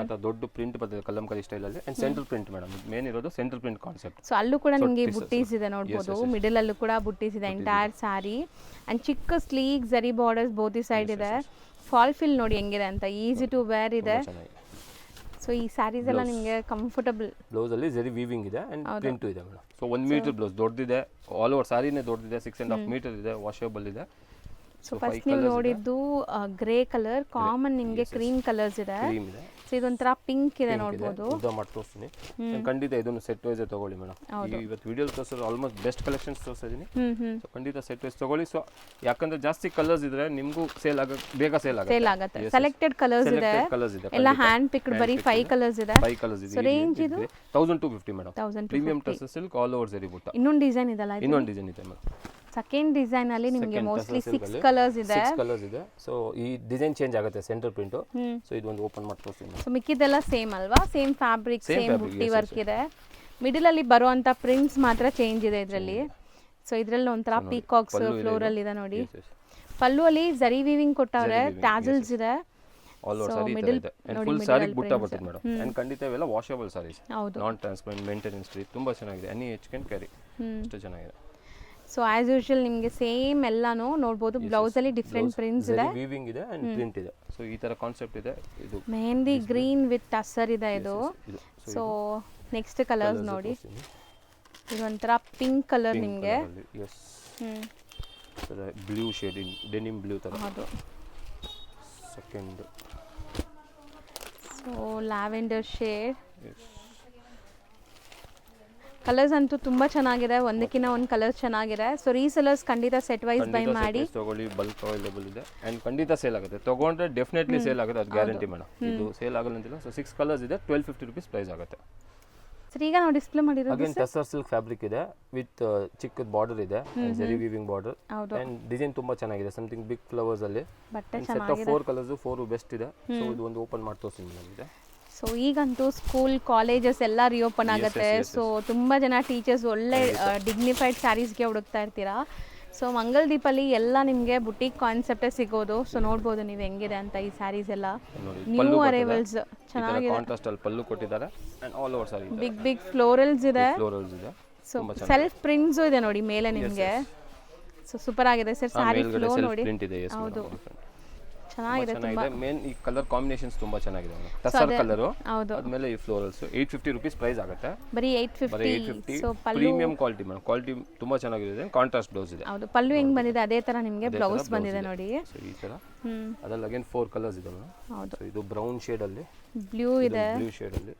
ಅಂತ ದೊಡ್ಡ ಪ್ರಿಂಟ್ ಬರ್ತದೆ ಕಲಂಕಾರಿ ಸ್ಟೈಲ್ ಅಲ್ಲಿ. And central print madam, main ಇರೋದು ಸೆಂಟ್ರಲ್ ಪ್ರಿಂಟ್ ಕಾನ್ಸೆಪ್ಟ್. ಸೊ ಅಲ್ಲೂ ಕೂಡ ನಿಮಗೆ ಬುಟ್ಟೀಸ್ ಇದೆ ನೋಡಬಹುದು. ಮಿಡಲ್ ಅಲ್ಲೂ ಕೂಡ ಬುಟ್ಟೀಸ್ ಇದೆ. ಎಂಟೈರ್ ಸ್ಯಾರಿ ಅಂಡ್ ಚಿಕ್ಕ ಸ್ಲೀಕ್ ಜರಿ ಬಾರ್ಡರ್ಸ್ ಬೋತ್ ಸೈಡ್ ಇದೆ. ಫಾಲ್ ಫಿಲ್ ನೋಡಿ ಹೆಂಗಿದೆ ಅಂತ, ಈಸಿ ಟು ವೇರ್ ಇದೆ. ಸೊ ಈ ಸ್ಯಾರೀಸ್ ಎಲ್ಲ ನಿಮಗೆ ಕಂಫರ್ಟಬಲ್. ಬ್ಲೌಸ್ ಅಲ್ಲಿ ಜರಿ ವೀವಿಂಗ್ ಇದೆ ಅಂಡ್ ಪ್ರಿಂಟ್ ಇದೆ ಮೇಡಮ್. ಸೊ 1 ಮೀಟರ್ ಬ್ಲೌಸ್ ದೊಡ್ಡದಿದೆ. ಆಲ್ ಓವರ್ ಸಾರಿನೇ ದೊಡ್ಡದಿದೆ. 6.5 ಮೀಟರ್ ಇದೆ. ವಾಷೇಬಲ್ ಇದೆ. ಸೊ ಫಸ್ಟ್ ನೀವು ನೋಡಿದ್ದು ಗ್ರೇ ಕಲರ್, ಕಾಮನ್ ನಿಮಗೆ ಕ್ರೀಮ್ ಕಲರ್ಸ್ ಇದೆ. ಸೊ ಇದೊಂಥರ ಪಿಂಕ್ ಇದೆ ನೋಡಬಹುದು. ಉದ್ದ ಮಾಡಿ ತೋರಿಸ್ತೀನಿ. ಖಂಡಿತ ಇದನ್ನು ಸೆಟ್ ವೈಸ್ ತಗೊಳ್ಳಿ ಮೇಡಮ್. ಇವತ್ತು ವಿಡಿಯೋ ತೋರಿಸೋದು ಆಲ್ಮೋಸ್ಟ್ ಬೆಸ್ಟ್ ಕಲೆಕ್ಷನ್ಸ್ ತೋರಿಸಿದ್ದೀನಿ. ಸೊ ಖಂಡಿತ ಸೆಟ್ ವೈಸ್ ತಗೊಳ್ಳಿ. ಸೊ ಯಾಕಂದ್ರೆ ಜಾಸ್ತಿ ಕಲರ್ಸ್ ಇದ್ರೆ ನಿಮ್ಗೂ ಬೇಗ ಸೇಲ್ ಆಗುತ್ತೆ. ಸೆಲೆಕ್ಟೆಡ್ ಕಲರ್ಸ್ ಇದೆ, ಎಲ್ಲ ಹ್ಯಾಂಡ್ ಪಿಕ್ಡ್. ಬರೀ 5 ಕಲರ್ಸ್ ಇದೆ. 5 ಕಲರ್ಸ್ ಇದೆ. ಸೊ ರೇಂಜ್ ಇದು 1250 madam. Premium tussar silk all over ಜರಿ ಬುಟ್ಟ. ಇನ್ನೊಂದು ಡಿಸೈನ್ ಇದಲ್ಲ, ಇನ್ನೊಂದು ಡಿಸೈನ್ ಇದೆ ಮೇಡಮ್. ಸೆಕೆಂಡ್ ಡಿಸೈನ್ ಅಲ್ಲಿ ನಿಮಗೆ ಮೋಸ್ಟ್ಲಿ 6 ಕಲರ್ಸ್ ಇದೆ. 6 ಕಲರ್ಸ್ ಇದೆ. ಸೊ ಈ ಡಿಸೈನ್ ಚೇಂಜ್ ಆಗುತ್ತೆ ಸೆಂಟರ್ ಪ್ರಿಂಟ್. ಸೊ ಇದು ಒಂದು ಓಪನ್ ಮಾಡಿ ತೋರಿಸ್ತೀನಿ. ಸೊ ಮಿಕ್ಕಿದೆಲ್ಲ ಸೇಮ್ ಅಲ್ವಾ? ಸೇಮ್ ಫ್ಯಾಬ್ರಿಕ್, ಸೇಮ್ ಬುಟ್ಟಿ ವರ್ಕ್ ಇದೆ. ಮಿಡಲ್ ಅಲ್ಲಿ ಬರುವಂತ ಪ್ರಿಂಟ್ಸ್ ಮಾತ್ರ ಚೇಂಜ್ ಇದೆ ಇದರಲ್ಲಿ. ಸೊ ಇದರಲ್ಲಿ ಒಂಥರ ಪೀಕಾಕ್ಸ್ ಫ್ಲೋರಲ್ ಇದೆ ನೋಡಿ. ಪಲ್ಲು ಅಲ್ಲಿ ಜರಿ ವೀವಿಂಗ್ ಕೊಟ್ಟವ್ರೆ, ಟ್ಯಾಸಲ್ಸ್ ಇದೆ. ಆಲ್ ಓವರ್ ಸಾರಿ ಇದೆ. ಅಂಡ್ ಫುಲ್ ಸಾರಿ ಬುಟ್ಟ ಬರ್ತದೆ ಮೇಡಮ್. ಅಂಡ್ ಖಂಡಿತ ಇವೆಲ್ಲ washable sarees, non transparent, maintenance free. ತುಂಬಾ ಚೆನ್ನಾಗಿದೆ. Any age can carry. ಅಷ್ಟು ಚೆನ್ನಾಗಿದೆ. ಸೊ ಆಸ್ ಯೂಶುವಲ್ ನಿಮಗೆ ಸೇಮ್ ಎಲ್ಲಾನು ನೋಡಬಹುದು. ಬ್ಲೌಸ್ ಅಲ್ಲಿ ಡಿಫರೆಂಟ್ ಪ್ರಿಂಟ್ಸ್ ಇದೆ, ವೀವಿಂಗ್ ಇದೆ ಅಂಡ್ ಪ್ರಿಂಟ್ ಇದೆ. ಸೊ ಈ ತರ ಕಾನ್ಸೆಪ್ಟ್ ಇದೆ. ಇದು ಮೆಹಂದಿ ಗ್ರೀನ್ ವಿತ್ ಟಸರ್ ಇದೆ ಇದು. ಸೊ ನೆಕ್ಸ್ಟ್ ಕಲರ್ಸ್ ನೋಡಿ. ಇದು ಒಂಥರ ಪಿಂಕ್ ಕಲರ್ ನಿಮಗೆ. Yes, blue shade, denim blue ತರ. ಹೌದು. Second so lavender shade. Colours ಅಂತೂ ತುಂಬಾ ಚೆನ್ನಾಗಿದೆ. ಒಂದಕ್ಕಿಂತ ಒಂದು ಕಲರ್ ಚೆನ್ನಾಗಿದೆ. ಸೊ ರೀಸೆಲರ್ಸ್ ಖಂಡಿತ ಸೆಟ್ ವೈಸ್ ಬೈ ಮಾಡಿ ತಗೊಳ್ಳಿ. ಬಲ್ಕ್ ಅವೈಲೇಬಲ್ ಇದೆ ಅಂಡ್ ಖಂಡಿತ ಸೇಲ್ ಆಗುತ್ತೆ. ತಗೊಂಡ್ರೆ ಡೆಫಿನೆಟ್ಲಿ ಸೇಲ್ ಆಗುತ್ತೆ, ಅದು ಗ್ಯಾರಂಟಿ ಮೇಡಮ್. ಇದು ಸೇಲ್ ಆಗಲ್ಲ ಅಂತಿಲ್ಲ. ಸೊ 6 ಕಲರ್ಸ್ ಇದೆ. 1250 rupees ಪ್ರೈಸ್ ಆಗುತ್ತೆ. ಸರ್ ಈಗ ನಾವು ಡಿಸ್ಪ್ಲೇ ಮಾಡಿರೋದು ಅಗೇನ್ ಟಸರ್ ಸಿಲ್ಕ್ ಫ್ಯಾಬ್ರಿಕ್ ಇದೆ ವಿತ್ ಚಿಕ್ಕ ಬಾರ್ಡರ್ ಇದೆ, ಜರಿ ವೀವಿಂಗ್ ಬಾರ್ಡರ್. ಅಂಡ್ ಡಿಸೈನ್ ತುಂಬಾ ಚೆನ್ನಾಗಿದೆ. ಸಮಥಿಂಗ್ ಬಿಗ್ ಫ್ಲವರ್ಸ್ ಅಲ್ಲಿ. ಸೆಟ್ ಆಫ್ 4 ಕಲರ್ಸ್, 4 ಬೆಸ್ಟ್ ಇದೆ. ಸೊ ಇದು ಒಂದು ಓಪನ್ ಮಾಡಿ ತೋರಿಸ್ತೀನಿ ನಮಗೆ. ಸೊ ಈಗಂತೂ ಸ್ಕೂಲ್ ಕಾಲೇಜಸ್ ಎಲ್ಲ ರಿಓಪನ್ ಆಗುತ್ತೆ. ಸೊ ತುಂಬ ಜನ ಟೀಚರ್ಸ್ ಒಳ್ಳೆ ಡಿಗ್ನಿಫೈಡ್ ಸ್ಯಾರೀಸ್ಗೆ ಹುಡುಕ್ತಾ ಇರ್ತೀರಾ. ಸೊ ಮಂಗಲ್ ದೀಪಲ್ಲಿ ಎಲ್ಲ ನಿಮಗೆ ಬುಟೀಕ್ ಕಾನ್ಸೆಪ್ಟೇ ಸಿಗೋದು. ಸೊ ನೋಡ್ಬೋದು ನೀವು ಹೆಂಗಿದೆ ಅಂತ ಈ ಸ್ಯಾರೀಸ್ ಎಲ್ಲ ನೋಡಿ ನ್ಯೂ ಅರೈವಲ್ಸ್ ಚೆನ್ನಾಗಿದೆ. ಕಾಂಟ್ರಾಸ್ಟ್ ಅಲ್ಲಿ ಪಲ್ಲು ಕೊಟ್ಟಿದ್ದಾರೆ and all over saree big big florals ಇದೆ. ಫ್ಲೋರಲ್ಸ್ ಇದೆ. ಸೊ ಸೆಲ್ಫ್ ಪ್ರಿಂಟ್ಸು ಇದೆ ನೋಡಿ ಮೇಲೆ ನಿಮಗೆ. ಸೊ ಸೂಪರ್ ಆಗಿದೆ ಸರ್. ಸ್ಯಾರಿ ಫ್ಲೋ ನೋಡಿ. ಪ್ರಿಂಟ್ ಇದೆ. ಎಸ್ ಹೌದು ಚೆನ್ನಾಗಿದೆ. ತುಂಬಾ ಮೇನ್ ಈ ಕಲರ್ ಕಾಂಬಿನೇಷನ್ಸ್ ತುಂಬಾ ಚೆನ್ನಾಗಿದೆ. ಟಸರ್ ಕಲರ್ ಹೌದು. ಆದ್ಮೇಲೆ ಈ ಫ್ಲೋರಲ್ಸ್ 850 rupees ಪ್ರೈಸ್ ಆಗುತ್ತೆ. ಬರೀ 850. ಸೊ ಪಲ್ಲು ಪ್ರೀಮಿಯಂ ಕ್ವಾಲಿಟಿ ಮೇಡಮ್. ಕ್ವಾಲಿಟಿ ತುಂಬಾ ಚೆನ್ನಾಗಿದೆ. ಕಾಂಟ್ರಾಸ್ಟ್ ಬ್ಲೌಸ್ ಇದೆ. ಹೌದು ಪಲ್ಲು ಹೆಂಗ್ ಬಂದಿದೆ ಅದೇ ತರ ನಿಮಗೆ ಬ್ಲೌಸ್ ಬಂದಿದೆ ನೋಡಿ. ಸೊ ಈ ತರ ಅದರಲ್ಲಿ ಅಗೇನ್ 4 ಕಲರ್ಸ್ ಇದೆ ಮೇಡಮ್. ಹೌದು. ಸೊ ಇದು ಬ್ರೌನ್ ಶೇಡ್ ಅಲ್ಲಿ, ಬ್ಲೂ ಇದೆ, ಬ್ಲೂ ಶೇಡ್ ಅಲ್ಲಿ.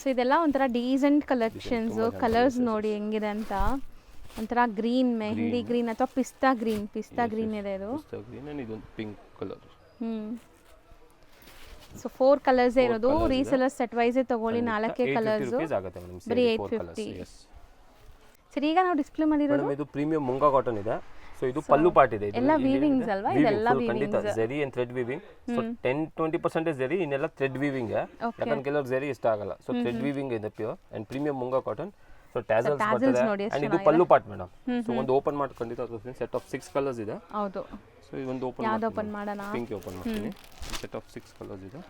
ಸೊ ಇದೆಲ್ಲ ಒಂಥರ ಡೀಸೆಂಟ್ ಕಲೆಕ್ಷನ್ಸ್. ಕಲರ್ಸ್ ನೋಡಿ ಹೆಂಗಿದೆ ಅಂತ. ಒಂಥರ ಗ್ರೀನ್, ಮೆಹಂದಿ ಗ್ರೀನ್ ಅಥವಾ ಪಿಸ್ತಾ ಗ್ರೀನ್ ಇದೆ ಇದು. ಪಿಸ್ತಾ ಗ್ರೀನ್ ಅಂಡ್ ಇದೊಂದು ಪಿಂಕ್ ಕಲರ್. ಸೊ 4 ಕಲರ್ಸ್ ಇರೋದು. ರೀಸೆಲರ್ ಸೆಟ್ ವೈಸ್ ತಗೊಳ್ಳಿ 4 ಕಲರ್ಸ್ ಆಗುತ್ತೆ ಮೇಡಮ್. ಬರೀ 850. ಸರಿ ಈಗ ನಾವು ಡಿಸ್ಪ್ಲೇ ಮಾಡಿರೋದು ಮೇಡಮ್ ಇದು ಪ್ರೀಮಿಯಂ ಮುಂಗಾ ಕಾಟನ್ ಇದೆ. ಸೊ ಇದು ಪಲ್ಲು ಪಾರ್ಟ್ ಇದೆ. ಎಲ್ಲ ವೀವಿಂಗ್ಸ್ ಅಲ್ವಾ? ಇದೆಲ್ಲ ಖಂಡಿತ ಜರಿ ಅಂಡ್ ಥ್ರೆಡ್ ವೀವಿಂಗ್. ಸೊ 10-20% ಜರಿ, ಇನ್ನೆಲ್ಲ ಥ್ರೆಡ್ ವೀವಿಂಗ್. ಯಾಕಂದ್ರೆ ಕೆಲವರು ಜರಿ ಇಷ್ಟ ಆಗಲ್ಲ. ಸೊ ಥ್ರೆಡ್ ವೀವಿಂಗ್ ಇದೆ pure and premium moonga cotton. So tassels ಬರ್ತದೆ ಅಂಡ್ ಇದು ಪಲ್ಲು ಪಾರ್ಟ್ ಮೇಡಮ್. ಸೊ ಒಂದು ಓಪನ್ ಮಾಡಿ ಖಂಡಿತ ತೋರಿಸ್ತೀನಿ. ಸೆಟ್ ಆಫ್ 6 ಕಲರ್ಸ್ ಇದೆ. ಹೌದು. ಸೊ ಇದೊಂದು ಓಪನ್ ಮಾಡೋಣ. ಪಿಂಕ್ ಓಪನ್ ಮಾಡ್ತೀನಿ. ಸೆಟ್ ಆಫ್ 6 ಕಲರ್ಸ್ ಇದೆ.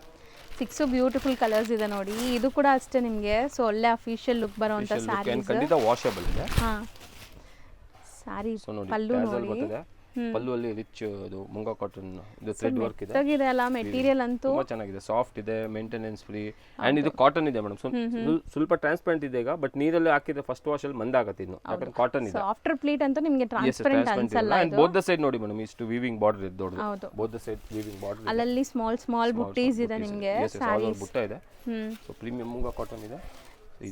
6 ಬ್ಯೂಟಿಫುಲ್ ಕಲರ್ಸ್ ಇದೆ ನೋಡಿ. ಇದು ಕೂಡ ಅಷ್ಟೇ ನಿಮಗೆ. ಸೊ ಒಳ್ಳೆ ಅಫಿಷಿಯಲ್ ಲುಕ್ ಬರುವಂತ ಸ್ಯಾರೀಸ್. ಖಂಡಿತ ವಾಷಬಲ್ ಇದೆ. ಹಾ ಸ್ಯಾರಿ ನೋಡಿ ಪಲ್ಲು ಟ್ಯಾಸಲ್ ಬರ್ತದೆ. ಪಲ್ಲು ಅಲ್ಲಿ ರಿಚ್ ಇದು ಮುಂಗಾ ಕಾಟನ್ ಇದು ಥ್ರೆಡ್ ವರ್ಕ್ ಇದೆ. ತೆಗಿದೆ ಅಲ್ಲ ಮೆಟೀರಿಯಲ್ ಅಂತೂ ತುಂಬಾ ಚೆನ್ನಾಗಿದೆ. ಸಾಫ್ಟ್ ಇದೆ, ಮೇಂಟೆನೆನ್ಸ್ ಫ್ರೀ ಅಂಡ್ ಇದು ಕಾಟನ್ ಇದೆ ಮೇಡಮ್. ಸ್ವಲ್ಪ ಟ್ರಾನ್ಸ್ಪರೆಂಟ್ ಇದೆ ಈಗ, ಬಟ್ ನೀರಲ್ಲಿ ಹಾಕಿದ್ರೆ ಫಸ್ಟ್ ವಾಶ್ ಅಲ್ಲಿ ಮಂದಾಗತ್ತೆ ಇನ್ನು, ಯಾಕಂದ್ರೆ ಕಾಟನ್ ಇದೆ. ಆಫ್ಟರ್ ಪ್ಲೀಟ್ ಅಂತ ನಿಮಗೆ ಟ್ರಾನ್ಸ್ಪರೆಂಟ್ ಅನ್ಸಲ್ಲ. ಅಂಡ್ ಬೋತ್ ದ ಸೈಡ್ ನೋಡಿ ಮೇಡಮ್ ಇಷ್ಟು ವೀವಿಂಗ್ ಬಾರ್ಡರ್ ಇದೆ ದೊಡ್ಡದು. Both the side weaving border. ಅಲ್ಲಲ್ಲಿ ಸ್ಮಾಲ್ ಬುಟ್ಟೀಸ್ ಇದೆ ನಿಮಗೆ. ಸ್ಯಾರೀಸ್ ಬುಟ್ಟ ಇದೆ. ಸೊ ಪ್ರೀಮಿಯಂ ಮುಂಗಾ ಕಾಟನ್ ಇದೆ.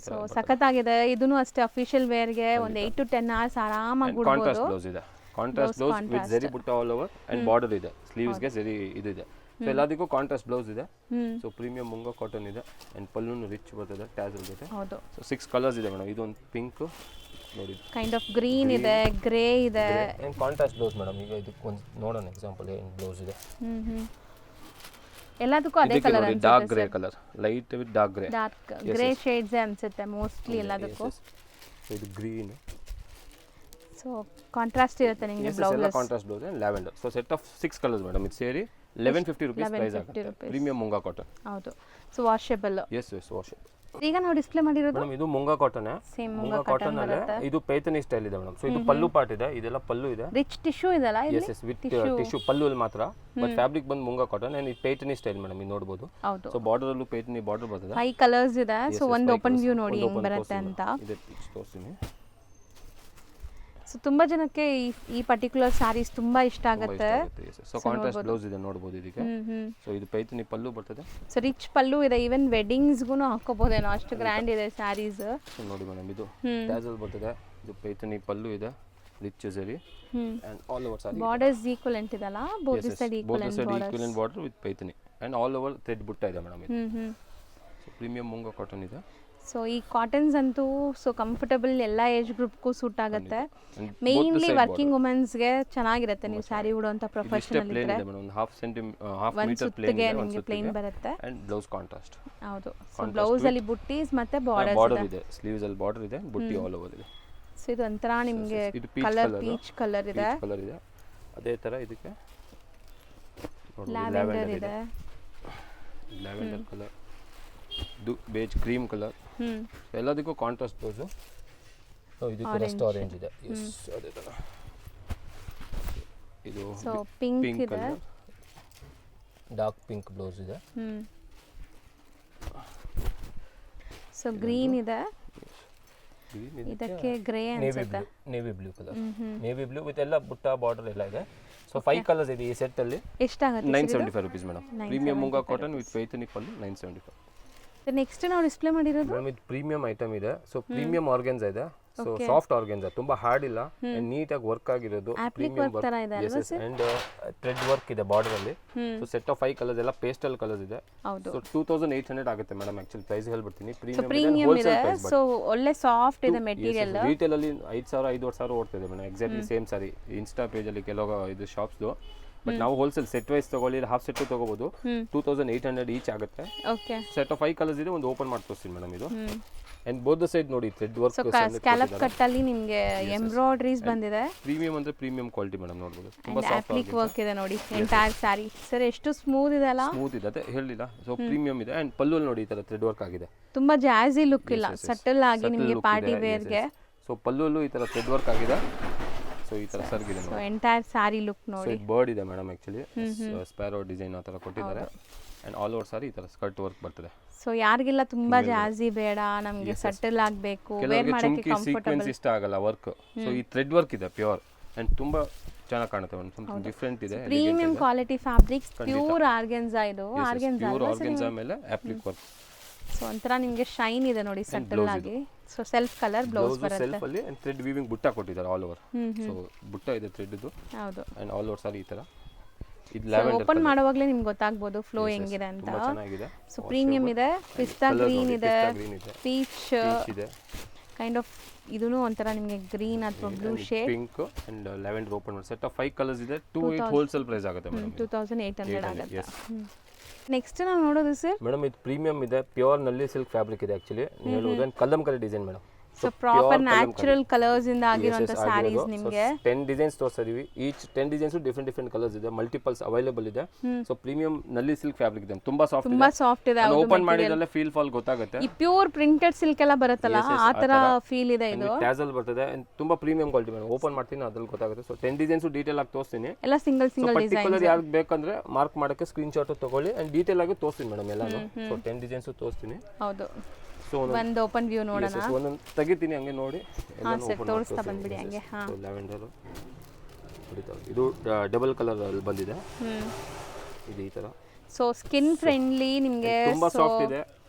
ಸೊ ಸಖತ್ತಾಗಿದೆ. ಇದನ್ನು ಅಷ್ಟೇ ಅಫಿಷಿಯಲ್ ವೇರ್ ಗೆ ಒಂದು 8 to 10 hours ಆರಾಮಾಗಿ ಉಡಬಹುದು. ಕಾಂಟ್ರಾಸ್ಟ್ ಬ್ಲೌಸ್ ಇದೆ. ಕಾಂಟ್ರಾಸ್ಟ್ ಬ್ಲೌಸ್ ವಿತ್ ಜರಿ ಬುಟ್ಟ ಆಲ್ ಓವರ್ ಅಂಡ್ ಬಾರ್ಡರ್ ಇದೆ. ಸ್ಲೀವ್ಸ್ ಗೆ ಜರಿ ಇದು ಇದೆ. ಸೊ ಎಲ್ಲದಕ್ಕೂ ಕಾಂಟ್ರಾಸ್ಟ್ ಬ್ಲೌಸ್ ಇದೆ. ಸೊ ಪ್ರೀಮಿಯಂ ಮುಂಗಾ ಕಾಟನ್ ಇದೆ ಅಂಡ್ ಪಲ್ಲುನು ರಿಚ್ ಬರ್ತದೆ ಟ್ಯಾಸಲ್ ಜೊತೆ. ಹೌದು. ಸೊ 6 ಕಲರ್ಸ್ ಇದೆ ಮೇಡಮ್. ಇದೊಂದು ಪಿಂಕ್ ನೋಡಿ, ಕೈಂಡ್ ಆಫ್ ಗ್ರೀನ್ ಇದೆ, ಗ್ರೇ ಇದೆ ಅಂಡ್ ಕಾಂಟ್ರಾಸ್ಟ್ ಬ್ಲೌಸ್ ಮೇಡಮ್. ಈಗ ಇದಕ್ಕೆ ಒಂದು ನೋಡೋಣ ಎಕ್ಸಾಂಪಲ್ ಏನು ಬ್ಲೌಸ್ ಇದೆ. ಎಲ್ಲದಕ್ಕೂ ಅದೇ ಕಲರ್ ಅನ್ಸುತ್ತೆ. Dark grey colour, light with dark grey. Dark grey shades ಅನ್ಸುತ್ತೆ ಮೋಸ್ಟ್ಲಿ ಎಲ್ಲದಕ್ಕೂ. ಇದು ಗ್ರೀನ್. ಸೊ ಕಾಂಟ್ರಾಸ್ಟ್ ಇರುತ್ತೆ ನಿಮಗೆ ಬ್ಲೌಸ್. ಎಲ್ಲ contrast blouse and lavender. So set of 6 colours madam. ಇದು ಸೇರಿ 1150 rupees ಪ್ರೈಸ್ ಆಗುತ್ತೆ. Premium moonga cotton. ಹೌದು. So washable. Yes washable. ಈಗ ನಾವು ಡಿಸ್ಪ್ಲೇ ಮಾಡಿರೋದು ಮೇಡಮ್ ಇದು ಮುಂಗಾ ಕಾಟನ್. ಮುಂಗಾ ಕಾಟನ್ ಅಲ್ಲಿ ಇದು ಪೈಥನಿ ಸ್ಟೈಲ್ ಇದೆ ಮೇಡಮ್. ಸೊ ಇದು ಪಲ್ಲು ಪಾರ್ಟ್ ಇದೆ. ಇದೆಲ್ಲ ಪಲ್ಲು ಇದೆ. ರಿಚ್ ಟಿಶ್ಯೂ ಇದಲ್ಲ ಇಲ್ಲಿ. ಎಸ್ ವಿತ್ ಟಿಶ್ಯೂ ಪಲ್ಲು ಅಲ್ಲಿ ಮಾತ್ರ. ಬಟ್ ಫ್ಯಾಬ್ರಿಕ್ ಬಂದು ಮುಂಗಾ ಕಾಟನ್ ಅಂಡ್ ಇದು ಪೈಥನಿ ಸ್ಟೈಲ್ ಮೇಡಮ್. ಇದು ನೋಡಬಹುದು. ಹೌದು. ಸೊ ಬಾರ್ಡರ್ ಅಲ್ಲೂ ಪೈಥನಿ ಬಾರ್ಡರ್ ಬರ್ತದೆ. 5 ಕಲರ್ಸ್ ಇದೆ. ಸೊ ಒಂದು ಓಪನ್ ವ್ಯೂ ನೋಡಿ ಹೆಂಗ್ ಬರುತ್ತೆ ಅಂತ. ಇದೆ ತೋರಿಸ್ತೀನಿ. ಸೊ ತುಂಬಾ ಜನಕ್ಕೆ ಈ ಪರ್ಟಿಕ್ಯುಲರ್ ಸ್ಯಾರೀಸ್ ತುಂಬಾ ಇಷ್ಟ ಆಗುತ್ತೆ. ಸೊ ಕಾಂಟ್ರಾಸ್ಟ್ ಬ್ಲೌಸ್ ಇದೆ ನೋಡಬಹುದು ಇದಕ್ಕೆ. ಸೊ ಇದು ಪೈಥನಿ ಪಲ್ಲು ಬರ್ತದೆ. ಸೊ ರಿಚ್ ಪಲ್ಲು ಇದೆ. ಈವನ್ ವೆಡ್ಡಿಂಗ್ಸ್ಗೂ ಹಾಕೋಬಹುದೇನೋ ಅಷ್ಟು ಗ್ರ್ಯಾಂಡ್ ಇದೆ ಸ್ಯಾರೀಸ್. ಸೊ ನೋಡಿ ಮೇಡಮ್ ಇದು ಟ್ಯಾಸಲ್ ಬರ್ತದೆ. ಇದು ಪೈಥನಿ ಪಲ್ಲು ಇದೆ, rich zari and all over saree. Borders equivalent ಇದಲ್ಲ, both side equivalent border with Paithani and all over thread ಬುಟ್ಟ ಇದೆ ಮೇಡಮ್ ಇದು. ಸೊ ಪ್ರೀಮಿಯಂ ಮುಂಗಾ ಕಾಟನ್ ಇದೆ. ಸೊ ಈ ಕಾಟನ್ಸ್ ಅಂತೂ ಸೊ ಕಂಫರ್ಟಬಲ್ ಎಲ್ಲ ಏಜ್ ಗ್ರೂಪ್ಗೂ ಸೂಟ್ ಆಗುತ್ತೆ. ಮೇನ್ಲಿ ವರ್ಕಿಂಗ್ ವುಮೆನ್ಸ್ಗೆ ಚೆನ್ನಾಗಿರುತ್ತೆ. ನೀವು ಸ್ಯಾರಿ ಉಡುವಂತ ಪ್ರೊಫೆಷನಲ್ ಇದ್ರೆ ಒಂದು ಹಾಫ್ ಮೀಟರ್ ಪ್ಲೇನ್ ನಿಮಗೆ ಪ್ಲೇನ್ ಬರುತ್ತೆ ಅಂಡ್ ಬ್ಲೌಸ್ ಕಾಂಟ್ರಾಸ್ಟ್. ಹೌದು. ಸೊ ಬ್ಲೌಸ್ ಅಲ್ಲಿ ಬುಟ್ಟೀಸ್ ಮತ್ತೆ ಬಾರ್ಡರ್ ಇದೆ. ಸ್ಲೀವ್ಸ್ ಅಲ್ಲಿ ಬಾರ್ಡರ್ ಇದೆ, ಬುಟ್ಟಿ ಆಲ್ ಓವರ್ ಇದೆ. ಸೊ ಇದು ಒಂಥರ ನಿಮಗೆ ಕಲರ್ ಪೀಚ್ ಕಲರ್ ಇದೆ. ಅದೇ ತರ ಇದಕ್ಕೆ ಲ್ಯಾವೆಂಡರ್ ಇದೆ. Lavender colour, beige cream colour. ಎಲ್ಲದಕ್ಕೂ ಕಾಂಟ್ರಾಸ್ಟ್ ಬ್ಲೌಸ್. ಇದಕ್ಕೆ ರಸ್ಟ್ ಆರೆಂಜ್ ಇದೆ. ಎಸ್ ಅದೇ ತರ. ಇದು ಪಿಂಕ್ ಇದೆ, ಡಾರ್ಕ್ ಪಿಂಕ್ ಬ್ಲೌಸ್ ಇದೆ. ಸೊ ಗ್ರೀನ್ ಇದೆ. ಇದಕ್ಕೆ ಗ್ರೇ ಅನ್ಸುತ್ತೆ. Navy blue colour. Navy blue with ಎಲ್ಲ ಬುಟ್ಟ ಬಾರ್ಡರ್ ಎಲ್ಲ ಇದೆ. ಸೊ 5 ಕಲರ್ಸ್ ಇದೆ ಈ ಸೆಟ್ ಅಲ್ಲಿ. ಎಷ್ಟಾಗುತ್ತೆ? 975 rupees madam. Premium moonga cotton with Paithani pallu 975. Next ನಾವು ಡಿಸ್ಪ್ಲೇ ಮಾಡಿರೋದು ಮೇಡಮ್ ಇದು ಪ್ರೀಮಿಯಂ ಐಟಮ್ ಇದೆ. ಸೊ ಪ್ರೀಮಿಯಂ ಆರ್ಗನ್ಸಾ ಇದೆ. ಸೊ ಸಾಫ್ಟ್ ಆರ್ಗನ್ಸಾ, ತುಂಬಾ ಹಾರ್ಡ್ ಇಲ್ಲ, ನೀಟಾಗಿ ವರ್ಕ್ ಆಗಿರೋದು. Premium work and thread work ಇದೆ ಬಾರ್ಡರ್ ಅಲ್ಲಿ. ಸೊ ಸೆಟ್ ಆಫ್ 5 ಕಲರ್ಸ್ ಎಲ್ಲ ಪೇಸ್ಟಲ್ ಕಲರ್ಸ್ ಇದೆ. ಸೊ 2800 ಆಗುತ್ತೆ ಮೇಡಮ್. ಆಕ್ಚುಲಿ ಪ್ರೈಸ್ ಹೇಳ್ಬಿಡ್ತೀನಿ. ಪ್ರೀಮಿಯಂ ಇದೆ. ಸೊ ಒಳ್ಳೆ ಸಾಫ್ಟ್ ಇದೆ ಮೆಟೀರಿಯಲ್. ರಿಟೇಲ್ ಅಲ್ಲಿ 5000 5,500 ಓಡ್ತಿದೆ ಮೇಡಮ್. ಎಕ್ಸಾಕ್ಟ್ಲಿ ಸೇಮ್ ಸಾರಿ. ಇನ್ಸ್ಟಾ ಪೇಜ್ ಅಲ್ಲಿ ಕೆಲವು ಇದು ಶಾಪ್ಸ್ ಬಟ್ ನಾವು ಹೋಲ್ಸೇಲ್ ಸೆಟ್ ವೈಸ್ ತಗೊಳ್ಳಿ ಹಾಫ್ ಸೆಟ್ ತಗೋಬಹುದು 2800 ಈಚ್ ಆಗುತ್ತೆ. ಓಕೆ. ಸೆಟ್ ಆಫ್ 5 ಕಲರ್ಸ್ ಇದೆ, ಒಂದು ಓಪನ್ ಮಾಡಿ ತೋರಿಸ್ತೀನಿ ಮೇಡಮ್ ಇದು. ಅಂಡ್ ಬೋತ್ ದ ಸೈಡ್ ನೋಡಿ ಥ್ರೆಡ್ ವರ್ಕ್, ಸ್ಕ್ಯಾಲಪ್ ಕಟ್ ಅಲ್ಲಿ ನಿಮಗೆ ಎಂಬ್ರಾಯ್ಡರೀಸ್ ಬಂದಿದೆ. ಪ್ರೀಮಿಯಂ ಅಂದ್ರೆ ಪ್ರೀಮಿಯಂ ಕ್ವಾಲಿಟಿ ಮೇಡಮ್, ನೋಡಬಹುದು ತುಂಬಾ ಸಾಫ್ಟ್ ಅಪ್ಲಿಕ್ ವರ್ಕ್ ಇದೆ ನೋಡಿ ಎಂಟೈರ್ ಸ್ಯಾರಿ. ಸರ್ ಎಷ್ಟು ಸ್ಮೂತ್ ಇದೆ ಅಲ್ಲ, ಸ್ಮೂತ್ ಇದೆ, ಅದೇ ಹೇಳಿಲ್ಲ. ಸೊ ಪ್ರೀಮಿಯಂ ಇದೆ. ಅಂಡ್ ಪಲ್ಲು ನೋಡಿ ಈ ತರ ಥ್ರೆಡ್ ವರ್ಕ್ ಆಗಿದೆ, ತುಂಬಾ ಜಾಜಿ ಲುಕ್ ಇಲ್ಲ, ಸಟಲ್ ಆಗಿ ನಿಮಗೆ ಪಾರ್ಟಿ ವೇರ್ ಗೆ. ಸೊ ಪಲ್ಲುಲು ಈ ತರ ಥ್ರೆಡ್ ವರ್ಕ್ ಆಗಿದೆ. ಸೊ ಈ ತರ ಸರ್ಗಿದೆ ಸೊ ನೋಡಿ. ಎಂಟೈರ್ ಸ್ಯಾರಿ ಲುಕ್ ಸೊ ನೋಡಿ. ಇದು ಬರ್ಡ್ ಇದೆ ಮೇಡಮ್, ಆಕ್ಚುಲಿ ಸ್ಪ್ಯಾರೋ ಡಿಸೈನ್ ಆ ತರ ಕೊಟ್ಟಿದ್ದಾರೆ. ಅಂಡ್ ಆಲ್ ಓವರ್ ಸಾರಿ ಈ ತರ ಸ್ಕರ್ಟ್ ವರ್ಕ್ ಬರ್ತದೆ. ಸೊ ಯಾರಿಗೆಲ್ಲ ತುಂಬಾ ಜಾಜಿ ಬೇಡ, ನಮಗೆ ಸಟಲ್ ಆಗಬೇಕು, ವೇರ್ ಮಾಡಕ್ಕೆ ಕಂಫರ್ಟಬಲ್, ಸೀಕ್ವೆನ್ಸ್ ಇಷ್ಟ ಆಗಲ್ಲ ವರ್ಕ್. ಸೊ ಈ ಥ್ರೆಡ್ ವರ್ಕ್ ಇದೆ ಪ್ಯೂರ್ ಅಂಡ್ ತುಂಬಾ ಚೆನ್ನಾಗಿ ಕಾಣುತ್ತೆ, ಒಂದು ಸಂಥಿಂಗ್ ಡಿಫರೆಂಟ್ ಇದೆ. Premium quality fabrics, pure organza ಇದು. ಆರ್ಗೆನ್ಸಾ ಪ್ಯೂರ್ ಆರ್ಗೆನ್ಸಾ ಮೇಲೆ ಅಪ್ಲಿಕ್ ವರ್ಕ್. ಸೊ ಒಂಥರ ನಿಮಗೆ ಶೈನ್ ಇದೆ ನೋಡಿ ಸಟಲ್ ಆಗಿ. ಸೊ ಸೆಲ್ಫ್ ಕಲರ್ ಬ್ಲೌಸ್ ಬರುತ್ತೆ. ಸೆಲ್ಫ್ ಅಲ್ಲಿ ಅಂಡ್ ಥ್ರೆಡ್ ವೀವಿಂಗ್ ಬುಟ್ಟ ಕೊಟ್ಟಿದ್ದಾರೆ ಆಲ್ ಓವರ್. ಸೊ ಬುಟ್ಟ ಇದೆ ಥ್ರೆಡ್ ಇದು. ಹೌದು. ಅಂಡ್ ಆಲ್ ಓವರ್ ಸಾರಿ ಈ ತರ. ಇದು ಲ್ಯಾವೆಂಡರ್ ಓಪನ್ ಮಾಡುವಾಗಲೇ ನಿಮ್ಗೆ ಗೊತ್ತಾಗ್ಬೋದು ಫ್ಲೋ ಹೆಂಗಿದೆ ಅಂತ. ತುಂಬಾ ಚೆನ್ನಾಗಿದೆ. ಸೊ ಪ್ರೀಮಿಯಂ ಇದೆ, ಪಿಸ್ತಾ ಗ್ರೀನ್ ಇದೆ, ಪೀಚ್ ಇದೆ, ಕೈಂಡ್ ಆಫ್ ಇದೂನು ಒಂಥರ ನಿಮಗೆ ಗ್ರೀನ್ ಅಥವಾ blue shade, pink and lavender open ಮಾಡಿ ಸೆಟ್ ಆಫ್ 5 ಕಲರ್ಸ್ ಇದೆ. 2800 ಹೋಲ್ಸೇಲ್ ಪ್ರೈಸ್ ಆಗುತ್ತೆ ಮೇಡಮ್. 2800 ಆಗುತ್ತೆ. ನೆಕ್ಸ್ಟ್ ನಾವು ನೋಡೋದು ಸರ್ ಮೇಡಮ್ ಇದು ಪ್ರೀಮಿಯಂ ಇದೆ, ಪ್ಯೂರ್ ನಲ್ಲಿ ಸಿಲ್ಕ್ ಫ್ಯಾಬ್ರಿಕ್ ಇದೆ. ಆಕ್ಚುಲಿ ನೀವು ಹೇಳೋದು Kalamkari design madam. So proper natural colours ಇಂದ ಆಗಿರುವಂತ ಸ್ಯಾರೀಸ್ ನಿಮಗೆ 10 ಡಿಸೈನ್ಸ್ ತೋರಿಸ್ತಾ ಇದೀವಿ. ಈಚ್ 10 ಡಿಸೈನ್ಸ್ ಡಿಫರೆಂಟ್ ಕಲರ್ಸ್ ಇದೆ, ಮಲ್ಟಿಪಲ್ಸ್ ಅವೈಲೇಬಲ್ ಇದೆ. ಸೊ ಪ್ರೀಮಿಯಂ ನಲ್ಲಿ ಸಿಲ್ಕ್ ಫ್ಯಾಬ್ರಿಕ್ ಇದೆ, ತುಂಬಾ ಸಾಫ್ಟ್ ಇದೆ. ಓಪನ್ ಮಾಡಿದ್ರೆ ಫೀಲ್ ಫಾಲ್ ಗೊತ್ತಾಗುತ್ತೆ. ಈ ಪ್ಯೂರ್ ಪ್ರಿಂಟೆಡ್ ಸಿಲ್ಕ್ ಎಲ್ಲ ಬರುತ್ತಲ್ಲ ಆ ತರ ಫೀಲ್ ಇದೆ ಇದು. ಟ್ಯಾಸಲ್ ಬರ್ತದೆ, ತುಂಬಾ ಪ್ರೀಮಿಯಂ ಕ್ವಾಲಿಟಿ ಮೇಡಮ್. ಓಪನ್ ಮಾಡ್ತೀನಿ ಅದ್ರಲ್ಲಿ ಗೊತ್ತಾಗುತ್ತೆ. ಸೊ 10 ಡಿಸೈನ್ಸ್ ಡೀಟೇಲ್ ಆಗಿ ತೋರಿಸ್ತೀನಿ. ಎಲ್ಲ ಸಿಂಗಲ್ ಡಿಸೈನ್. ಪರ್ಟಿಕ್ಯುಲರ್ ಯಾರಿಗೆ ಬೇಕಂದ್ರೆ ಮಾರ್ಕ್ ಮಾಡಕ್ಕೆ ಸ್ಕ್ರೀನ್ ಶಾಟ್ ತಗೊಳ್ಳಿ ಅಂಡ್ ಡೀಟೇಲ್ ಆಗಿ ತೋರಿಸ್ತೀನಿ ಮೇಡಮ್ ಎಲ್ಲಾನು. ಸೊ 10 ಡಿಸೈನ್ಸ್ ತೋರಿಸ್ತೀನಿ. ಹೌದು. ಸೊ ಒಂದು ಓಪನ್ ವ್ಯೂ ನೋಡೋಣ. ಒಂದೊಂದು ತೆಗಿತೀನಿ ಹಂಗೆ ನೋಡಿ. ತೋರಿಸ್ತಾ ಬಂದ್ಬಿಡಿ ಹಂಗೆ. ಲ್ಯಾವೆಂಡರ್ ಇದು ಡಬಲ್ ಕಲರ್ ಅಲ್ಲಿ ಬಂದಿದೆ. ಇದು ಈ ತರ. ಸೊ ಸ್ಕಿನ್ ಫ್ರೆಂಡ್ಲಿ ನಿಮಗೆ, ತುಂಬಾ ಸಾಫ್ಟ್ ಇದೆ.